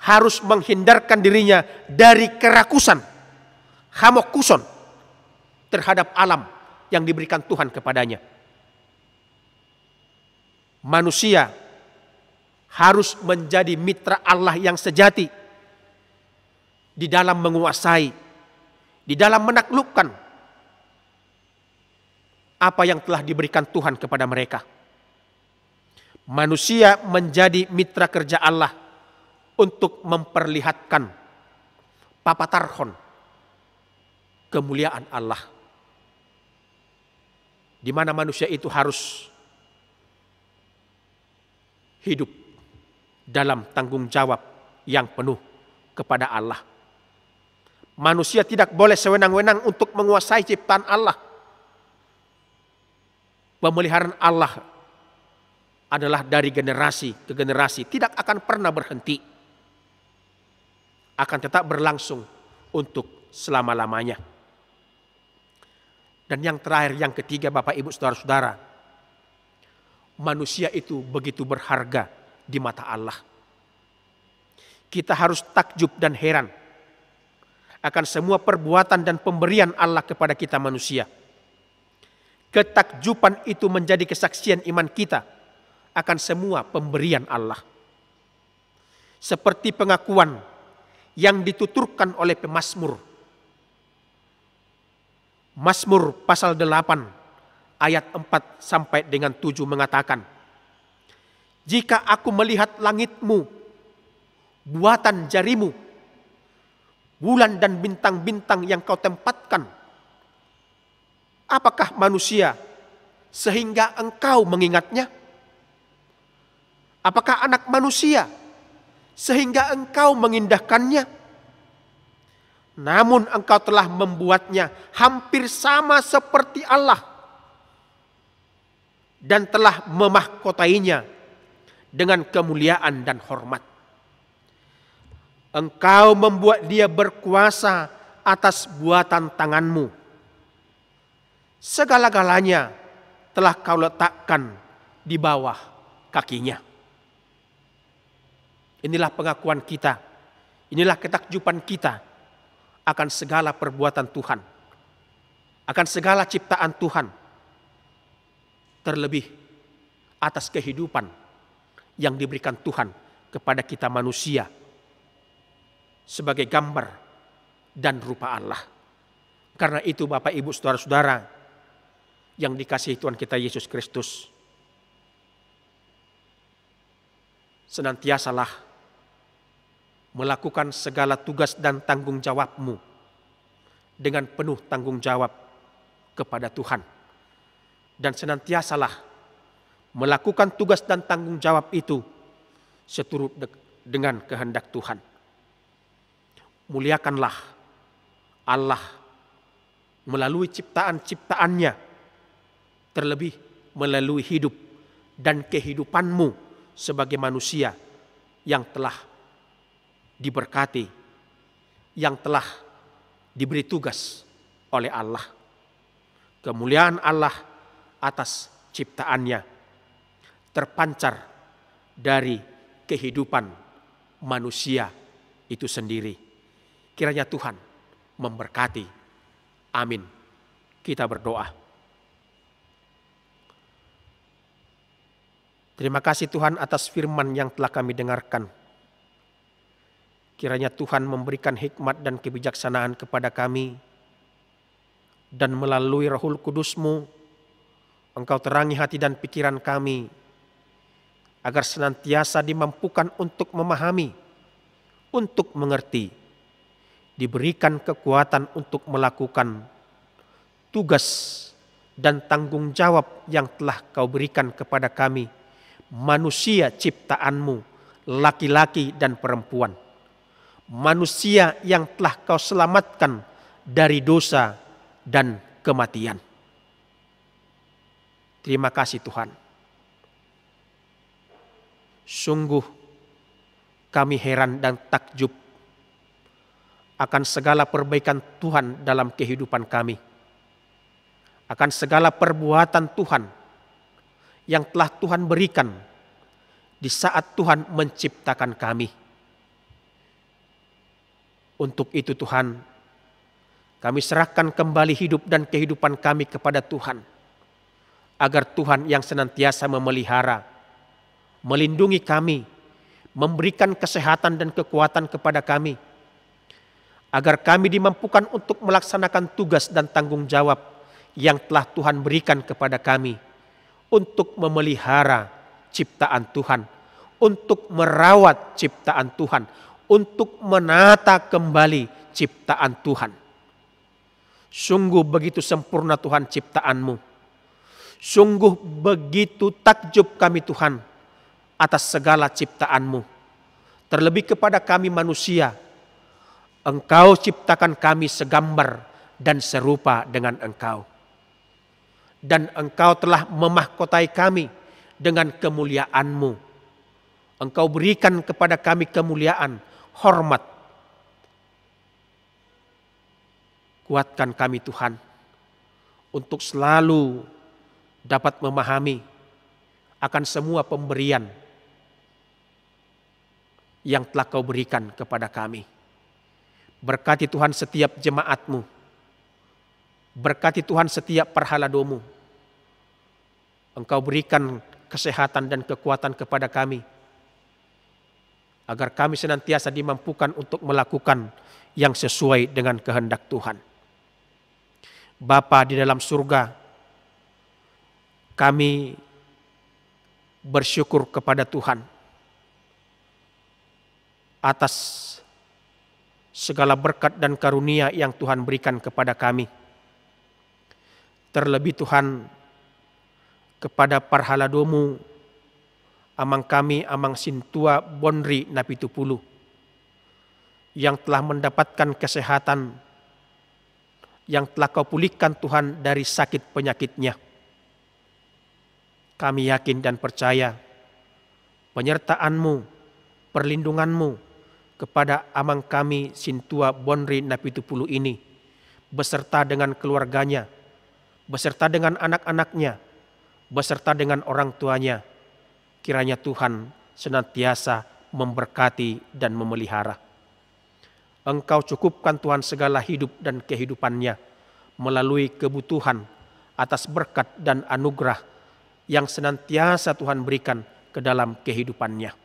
harus menghindarkan dirinya dari kerakusan, hamokuson terhadap alam yang diberikan Tuhan kepadanya. Manusia harus menjadi mitra Allah yang sejati di dalam menguasai, di dalam menaklukkan apa yang telah diberikan Tuhan kepada mereka. Manusia menjadi mitra kerja Allah untuk memperlihatkan papatarhon kemuliaan Allah. Di mana manusia itu harus hidup dalam tanggung jawab yang penuh kepada Allah. Manusia tidak boleh sewenang-wenang untuk menguasai ciptaan Allah. Pemeliharaan Allah adalah dari generasi ke generasi, tidak akan pernah berhenti, akan tetap berlangsung untuk selama-lamanya. Dan yang terakhir, yang ketiga, Bapak Ibu Saudara-saudara, manusia itu begitu berharga di mata Allah. Kita harus takjub dan heran akan semua perbuatan dan pemberian Allah kepada kita manusia. Ketakjuban itu menjadi kesaksian iman kita akan semua pemberian Allah. Seperti pengakuan yang dituturkan oleh pemazmur. Mazmur pasal 8 ayat 4 sampai dengan 7 mengatakan, "Jika aku melihat langitmu, buatan jarimu, bulan dan bintang-bintang yang kau tempatkan, apakah manusia sehingga engkau mengingatnya? Apakah anak manusia sehingga engkau mengindahkannya? Namun engkau telah membuatnya hampir sama seperti Allah dan telah memahkotainya dengan kemuliaan dan hormat. Engkau membuat dia berkuasa atas buatan tanganmu. Segala-galanya telah kau letakkan di bawah kakinya." Inilah pengakuan kita, inilah ketakjuban kita akan segala perbuatan Tuhan, akan segala ciptaan Tuhan, terlebih atas kehidupan yang diberikan Tuhan kepada kita manusia sebagai gambar dan rupa Allah. Karena itu Bapak Ibu Saudara-saudara yang dikasihi Tuhan kita Yesus Kristus, senantiasalah melakukan segala tugas dan tanggung jawabmu dengan penuh tanggung jawab kepada Tuhan. Dan senantiasalah melakukan tugas dan tanggung jawab itu seturut dengan kehendak Tuhan. Muliakanlah Allah melalui ciptaan-ciptaannya, terlebih melalui hidup dan kehidupanmu sebagai manusia yang telah diberkati, yang telah diberi tugas oleh Allah. Kemuliaan Allah atas ciptaannya terpancar dari kehidupan manusia itu sendiri. Kiranya Tuhan memberkati. Amin. Kita berdoa. Terima kasih Tuhan atas firman yang telah kami dengarkan. Kiranya Tuhan memberikan hikmat dan kebijaksanaan kepada kami. Dan melalui Roh Kudus-Mu, Engkau terangi hati dan pikiran kami, agar senantiasa dimampukan untuk memahami, untuk mengerti, diberikan kekuatan untuk melakukan tugas dan tanggung jawab yang telah Kau berikan kepada kami, manusia ciptaan-Mu, laki-laki dan perempuan. Manusia yang telah Kau selamatkan dari dosa dan kematian. Terima kasih Tuhan. Sungguh kami heran dan takjub akan segala perbaikan Tuhan dalam kehidupan kami. Akan segala perbuatan Tuhan yang telah Tuhan berikan di saat Tuhan menciptakan kami. Untuk itu Tuhan, kami serahkan kembali hidup dan kehidupan kami kepada Tuhan. Agar Tuhan yang senantiasa memelihara, melindungi kami, memberikan kesehatan dan kekuatan kepada kami. Agar kami dimampukan untuk melaksanakan tugas dan tanggung jawab yang telah Tuhan berikan kepada kami. Untuk memelihara ciptaan Tuhan, untuk merawat ciptaan Tuhan, untuk menata kembali ciptaan Tuhan. Sungguh begitu sempurna Tuhan ciptaan-Mu. Sungguh begitu takjub kami Tuhan atas segala ciptaan-Mu. Terlebih kepada kami manusia, Engkau ciptakan kami segambar dan serupa dengan Engkau. Dan Engkau telah memahkotai kami dengan kemuliaan-Mu. Engkau berikan kepada kami kemuliaan, hormat. Kuatkan kami Tuhan untuk selalu dapat memahami akan semua pemberian yang telah Kau berikan kepada kami. Berkati Tuhan setiap jemaat-Mu. Berkati Tuhan setiap perhaladomu. Engkau berikan kesehatan dan kekuatan kepada kami, agar kami senantiasa dimampukan untuk melakukan yang sesuai dengan kehendak Tuhan. Bapa di dalam surga, kami bersyukur kepada Tuhan atas segala berkat dan karunia yang Tuhan berikan kepada kami. Terlebih Tuhan, kepada parhaladomu amang kami, amang Sintua Bonri Napitupulu, yang telah mendapatkan kesehatan, yang telah Kau pulihkan Tuhan dari sakit penyakitnya. Kami yakin dan percaya penyertaan-Mu, perlindungan-Mu kepada amang kami Sintua Bonri Napitupulu ini, beserta dengan keluarganya, beserta dengan anak-anaknya, beserta dengan orang tuanya. Kiranya Tuhan senantiasa memberkati dan memelihara. Engkau cukupkan Tuhan segala hidup dan kehidupannya melalui kebutuhan atas berkat dan anugerah yang senantiasa Tuhan berikan ke dalam kehidupannya.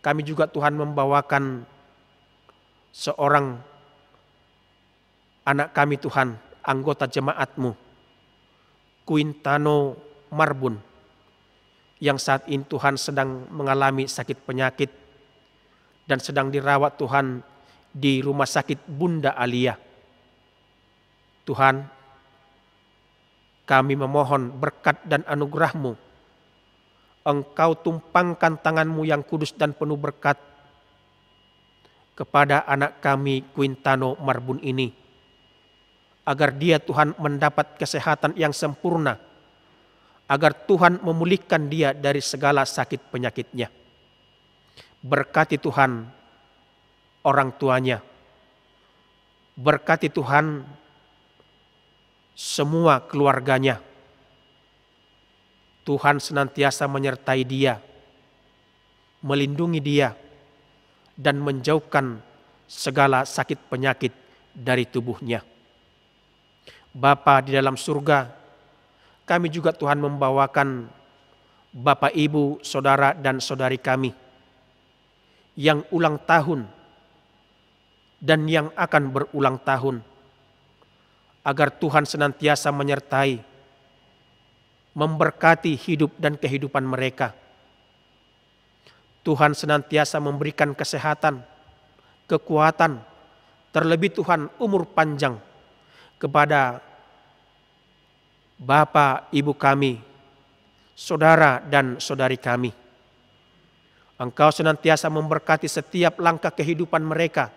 Kami juga Tuhan membawakan seorang anak kami Tuhan, anggota jemaat-Mu, Quintano Marbun, yang saat ini Tuhan sedang mengalami sakit penyakit dan sedang dirawat Tuhan di rumah sakit Bunda Alia. Tuhan, kami memohon berkat dan anugerah-Mu. Engkau tumpangkan tangan-Mu yang kudus dan penuh berkat kepada anak kami Quintano Marbun ini, agar dia Tuhan mendapat kesehatan yang sempurna, agar Tuhan memulihkan dia dari segala sakit penyakitnya. Berkati Tuhan orang tuanya, berkati Tuhan semua keluarganya, Tuhan senantiasa menyertai dia, melindungi dia, dan menjauhkan segala sakit penyakit dari tubuhnya. Bapa di dalam surga, kami juga Tuhan membawakan Bapak, Ibu, saudara dan saudari kami yang ulang tahun dan yang akan berulang tahun, agar Tuhan senantiasa menyertai, memberkati hidup dan kehidupan mereka. Tuhan senantiasa memberikan kesehatan, kekuatan, terlebih Tuhan umur panjang kepada Bapak, Ibu kami, saudara dan saudari kami. Engkau senantiasa memberkati setiap langkah kehidupan mereka.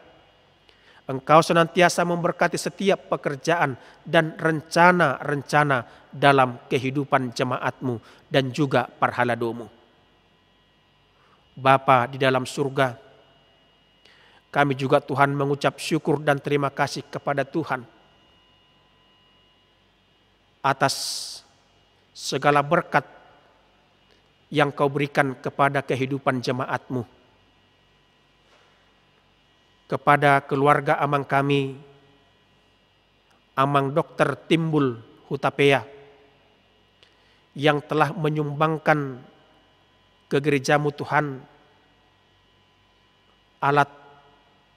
Engkau senantiasa memberkati setiap pekerjaan dan rencana-rencana dalam kehidupan jemaat-Mu dan juga Parhalado-Mu. Bapa di dalam surga, kami juga Tuhan mengucap syukur dan terima kasih kepada Tuhan atas segala berkat yang Kau berikan kepada kehidupan jemaat-Mu, kepada keluarga amang kami, Amang Dr. Timbul Hutapea, yang telah menyumbangkan ke gereja-Mu Tuhan alat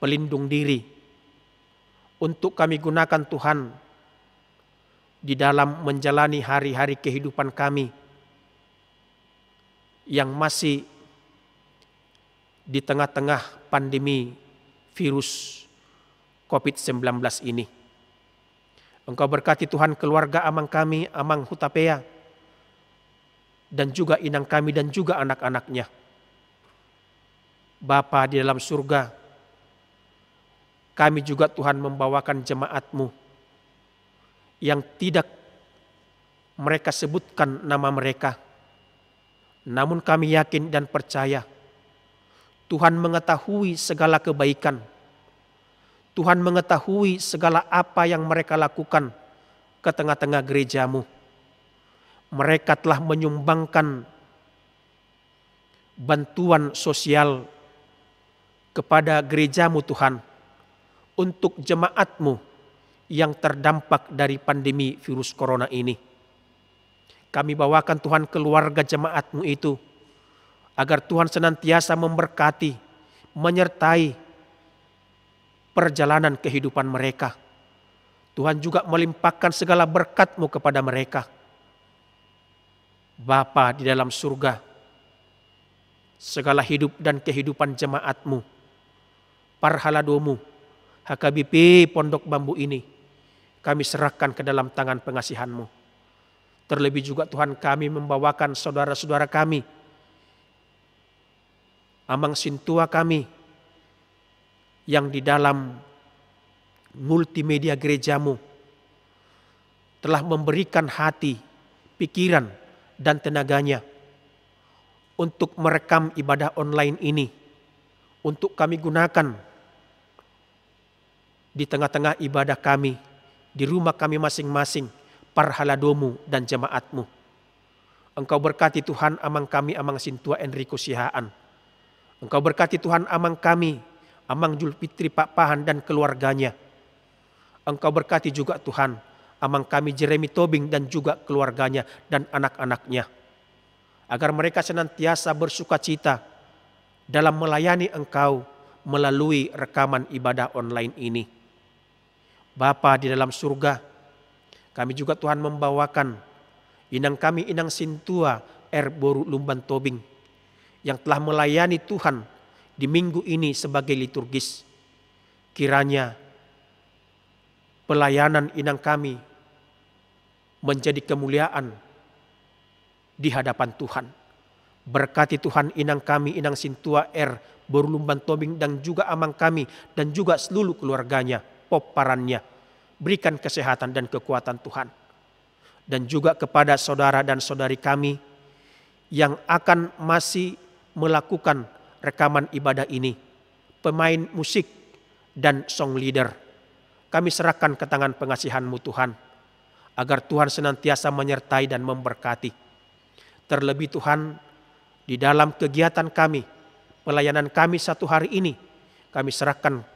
pelindung diri untuk kami gunakan Tuhan di dalam menjalani hari-hari kehidupan kami yang masih di tengah-tengah pandemi virus COVID-19 ini. Engkau berkati Tuhan keluarga amang kami, Amang Hutapea, dan juga inang kami dan juga anak-anaknya. Bapa di dalam surga, kami juga Tuhan membawakan jemaat-Mu yang tidak mereka sebutkan nama mereka, namun kami yakin dan percaya Tuhan mengetahui segala kebaikan. Tuhan mengetahui segala apa yang mereka lakukan ke tengah-tengah gereja-Mu. Mereka telah menyumbangkan bantuan sosial kepada gereja-Mu Tuhan, untuk jemaat-Mu yang terdampak dari pandemi virus corona ini. Kami bawakan Tuhan keluarga jemaat-Mu itu, agar Tuhan senantiasa memberkati, menyertai perjalanan kehidupan mereka. Tuhan juga melimpahkan segala berkat-Mu kepada mereka. Bapa di dalam surga, segala hidup dan kehidupan jemaat-Mu, Parhalado-Mu, HKBP Pondok Bambu ini, kami serahkan ke dalam tangan pengasihan-Mu. Terlebih juga Tuhan, kami membawakan saudara-saudara kami, Amang Sintua kami, yang di dalam multimedia gereja-Mu telah memberikan hati, pikiran, dan tenaganya untuk merekam ibadah online ini, untuk kami gunakan di tengah-tengah ibadah kami, di rumah kami masing-masing, Parhalado-Mu dan jemaat-Mu. Engkau berkati Tuhan amang kami, Amang Sintua Enrico Sihaan. Engkau berkati Tuhan amang kami, Amang Julfitri Pak Pahan dan keluarganya. Engkau berkati juga Tuhan amang kami Jeremy Tobing dan juga keluarganya dan anak-anaknya, agar mereka senantiasa bersukacita dalam melayani Engkau melalui rekaman ibadah online ini. Bapa di dalam surga, kami juga Tuhan membawakan inang kami, Inang Sintua Boru Lumban Tobing, yang telah melayani Tuhan di minggu ini sebagai liturgis. Kiranya pelayanan inang kami menjadi kemuliaan di hadapan Tuhan. Berkati Tuhan inang kami, Inang Sintua Boru Lumban Tobing, dan juga amang kami dan juga seluruh keluarganya, poparannya. Berikan kesehatan dan kekuatan Tuhan. Dan juga kepada saudara dan saudari kami yang akan masih melakukan rekaman ibadah ini, pemain musik dan song leader, kami serahkan ke tangan pengasihan-Mu Tuhan, agar Tuhan senantiasa menyertai dan memberkati. Terlebih Tuhan, di dalam kegiatan kami, pelayanan kami satu hari ini, kami serahkan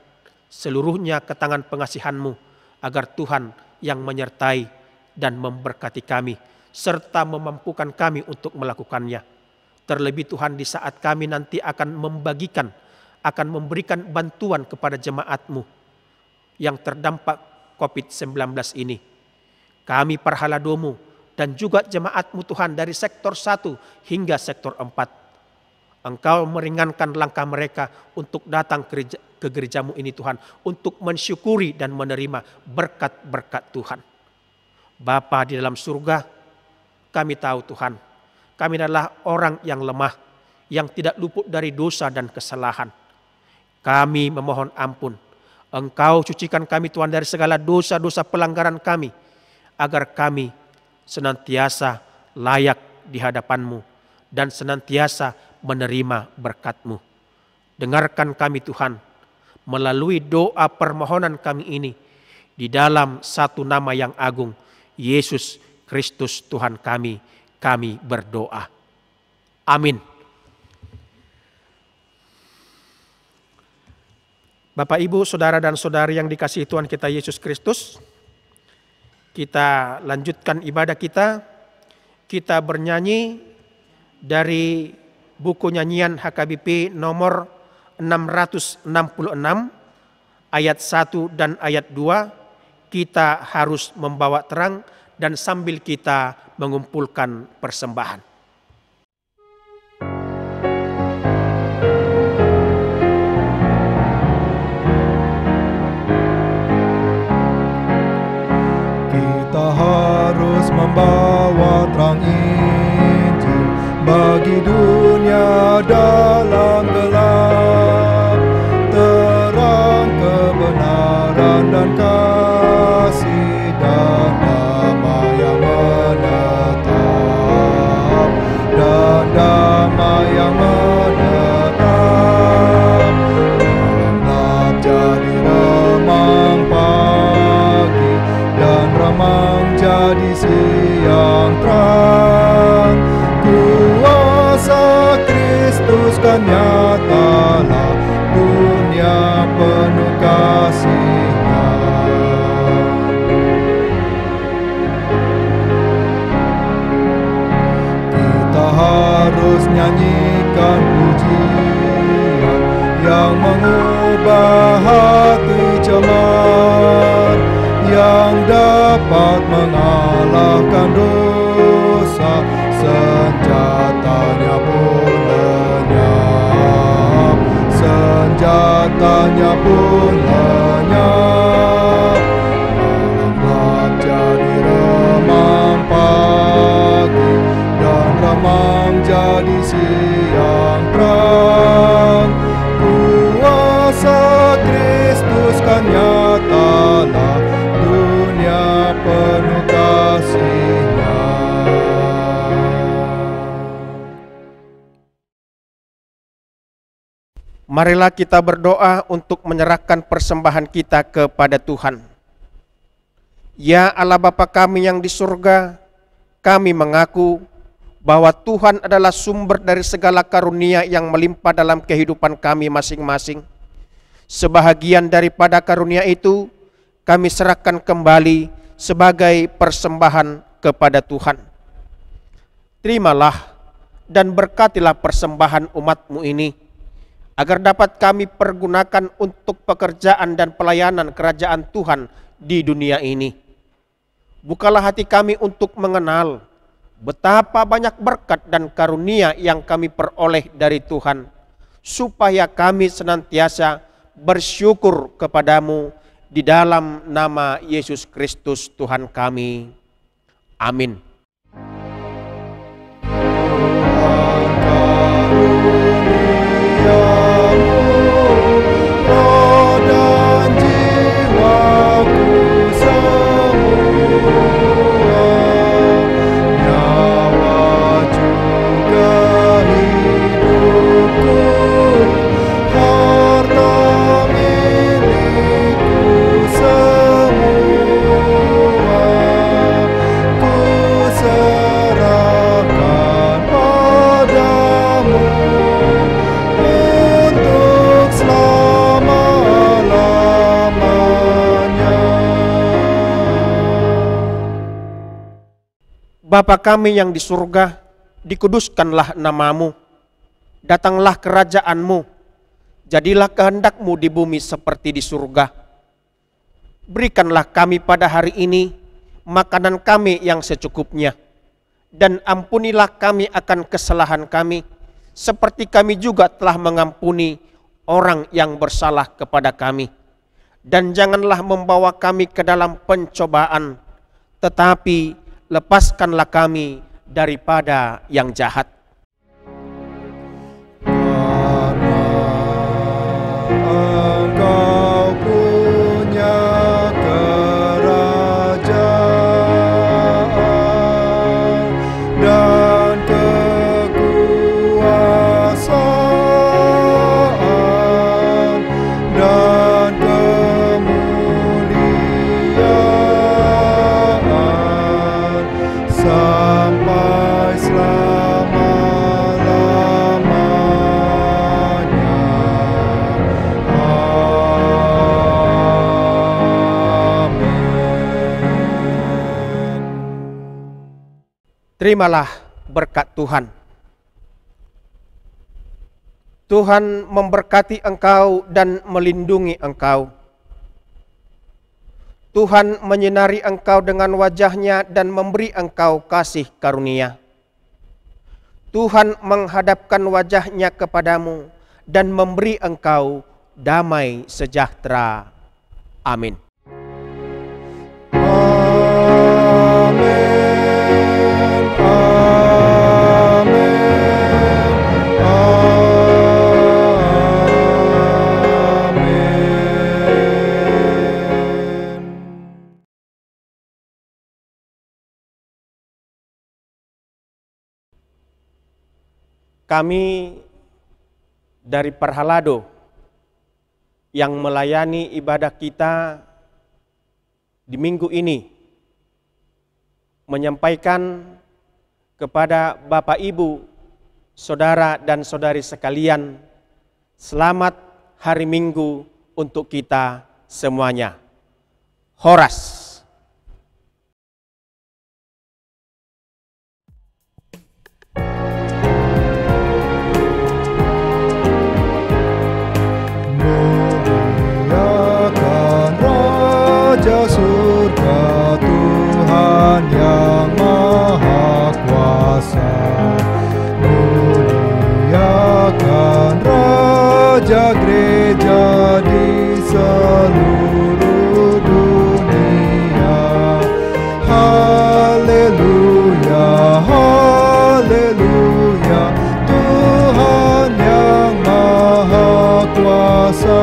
seluruhnya ke tangan pengasihan-Mu, agar Tuhan yang menyertai dan memberkati kami, serta memampukan kami untuk melakukannya. Terlebih Tuhan, di saat kami nanti akan membagikan, akan memberikan bantuan kepada jemaat-Mu yang terdampak COVID-19 ini. Kami para haladomu dan juga jemaat-Mu Tuhan dari sektor 1 hingga sektor 4. Engkau meringankan langkah mereka untuk datang ke gereja-Mu ini Tuhan, untuk mensyukuri dan menerima berkat-berkat Tuhan. Bapa di dalam surga, kami tahu Tuhan, kami adalah orang yang lemah, yang tidak luput dari dosa dan kesalahan. Kami memohon ampun. Engkau cucikan kami Tuhan dari segala dosa-dosa pelanggaran kami, agar kami senantiasa layak di hadapan-Mu dan senantiasa menerima berkat-Mu. Dengarkan kami Tuhan, melalui doa permohonan kami ini, di dalam satu nama yang agung, Yesus Kristus Tuhan kami berdoa. Amin. Bapak, Ibu, Saudara dan Saudari yang dikasihi Tuhan kita Yesus Kristus, kita lanjutkan ibadah kita. Kita bernyanyi dari buku nyanyian HKBP nomor 666 ayat 1 dan ayat 2. Kita harus membawa terang, dan sambil kita mengumpulkan persembahan. Kita harus membawa terang Injil bagi dunia dalam gelap, terang kebenaran dan kasih dan damai yang menetap, dan damai yang menetap. Dalam jadi remang pagi dan remang jadi siang terang. Kuasa Kristus kan nyatalah, dunia penuh kasih-Nya. Kita harus nyanyikan pujian yang mengubah hati cemar, yang dapat mengalahkan dosa. Senjatanya pun lenyap, senjatanya pun lenyap. Malam jadi remang pagi, dan remang jadi siang terang. Kuasa Kristus kan nyatalah, dunia penuh kasih-Nya. Marilah kita berdoa untuk menyerahkan persembahan kita kepada Tuhan. Ya Allah Bapa kami yang di surga, kami mengaku bahwa Tuhan adalah sumber dari segala karunia yang melimpah dalam kehidupan kami masing-masing. Sebahagian daripada karunia itu kami serahkan kembali sebagai persembahan kepada Tuhan. Terimalah dan berkatilah persembahan umat-Mu ini, agar dapat kami pergunakan untuk pekerjaan dan pelayanan kerajaan Tuhan di dunia ini. Bukalah hati kami untuk mengenal betapa banyak berkat dan karunia yang kami peroleh dari Tuhan, supaya kami senantiasa bersyukur kepadamu di dalam nama Yesus Kristus Tuhan kami. Amin. Ku Bapa kami yang di surga, dikuduskanlah namamu, datanglah kerajaanmu, jadilah kehendak-Mu di bumi seperti di surga. Berikanlah kami pada hari ini makanan kami yang secukupnya, dan ampunilah kami akan kesalahan kami, seperti kami juga telah mengampuni orang yang bersalah kepada kami. Dan janganlah membawa kami ke dalam pencobaan, tetapi lepaskanlah kami daripada yang jahat. Karena Engkau punya kerajaan dan kekuasaan dan kemuliaan sampai selama-lamanya. Amin. Terimalah berkat Tuhan. Tuhan memberkati engkau dan melindungi engkau. Tuhan menyinari engkau dengan wajah-Nya dan memberi engkau kasih karunia. Tuhan menghadapkan wajah-Nya kepadamu dan memberi engkau damai sejahtera. Amin. Kami dari Perhalado yang melayani ibadah kita di minggu ini menyampaikan kepada Bapak Ibu, saudara dan saudari sekalian, selamat hari Minggu untuk kita semuanya. Horas. Muliakan Raja surga, Tuhan yang Maha Kuasa. Muliakan Raja gereja di seluruh dunia. Haleluya, haleluya, Tuhan yang Maha Kuasa.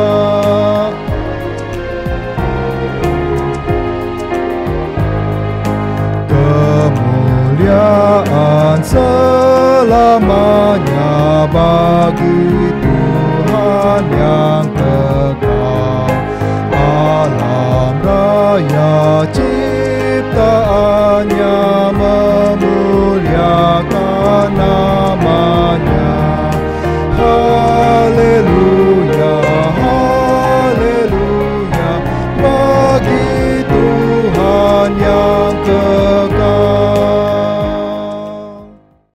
Kemuliaan selamanya bagi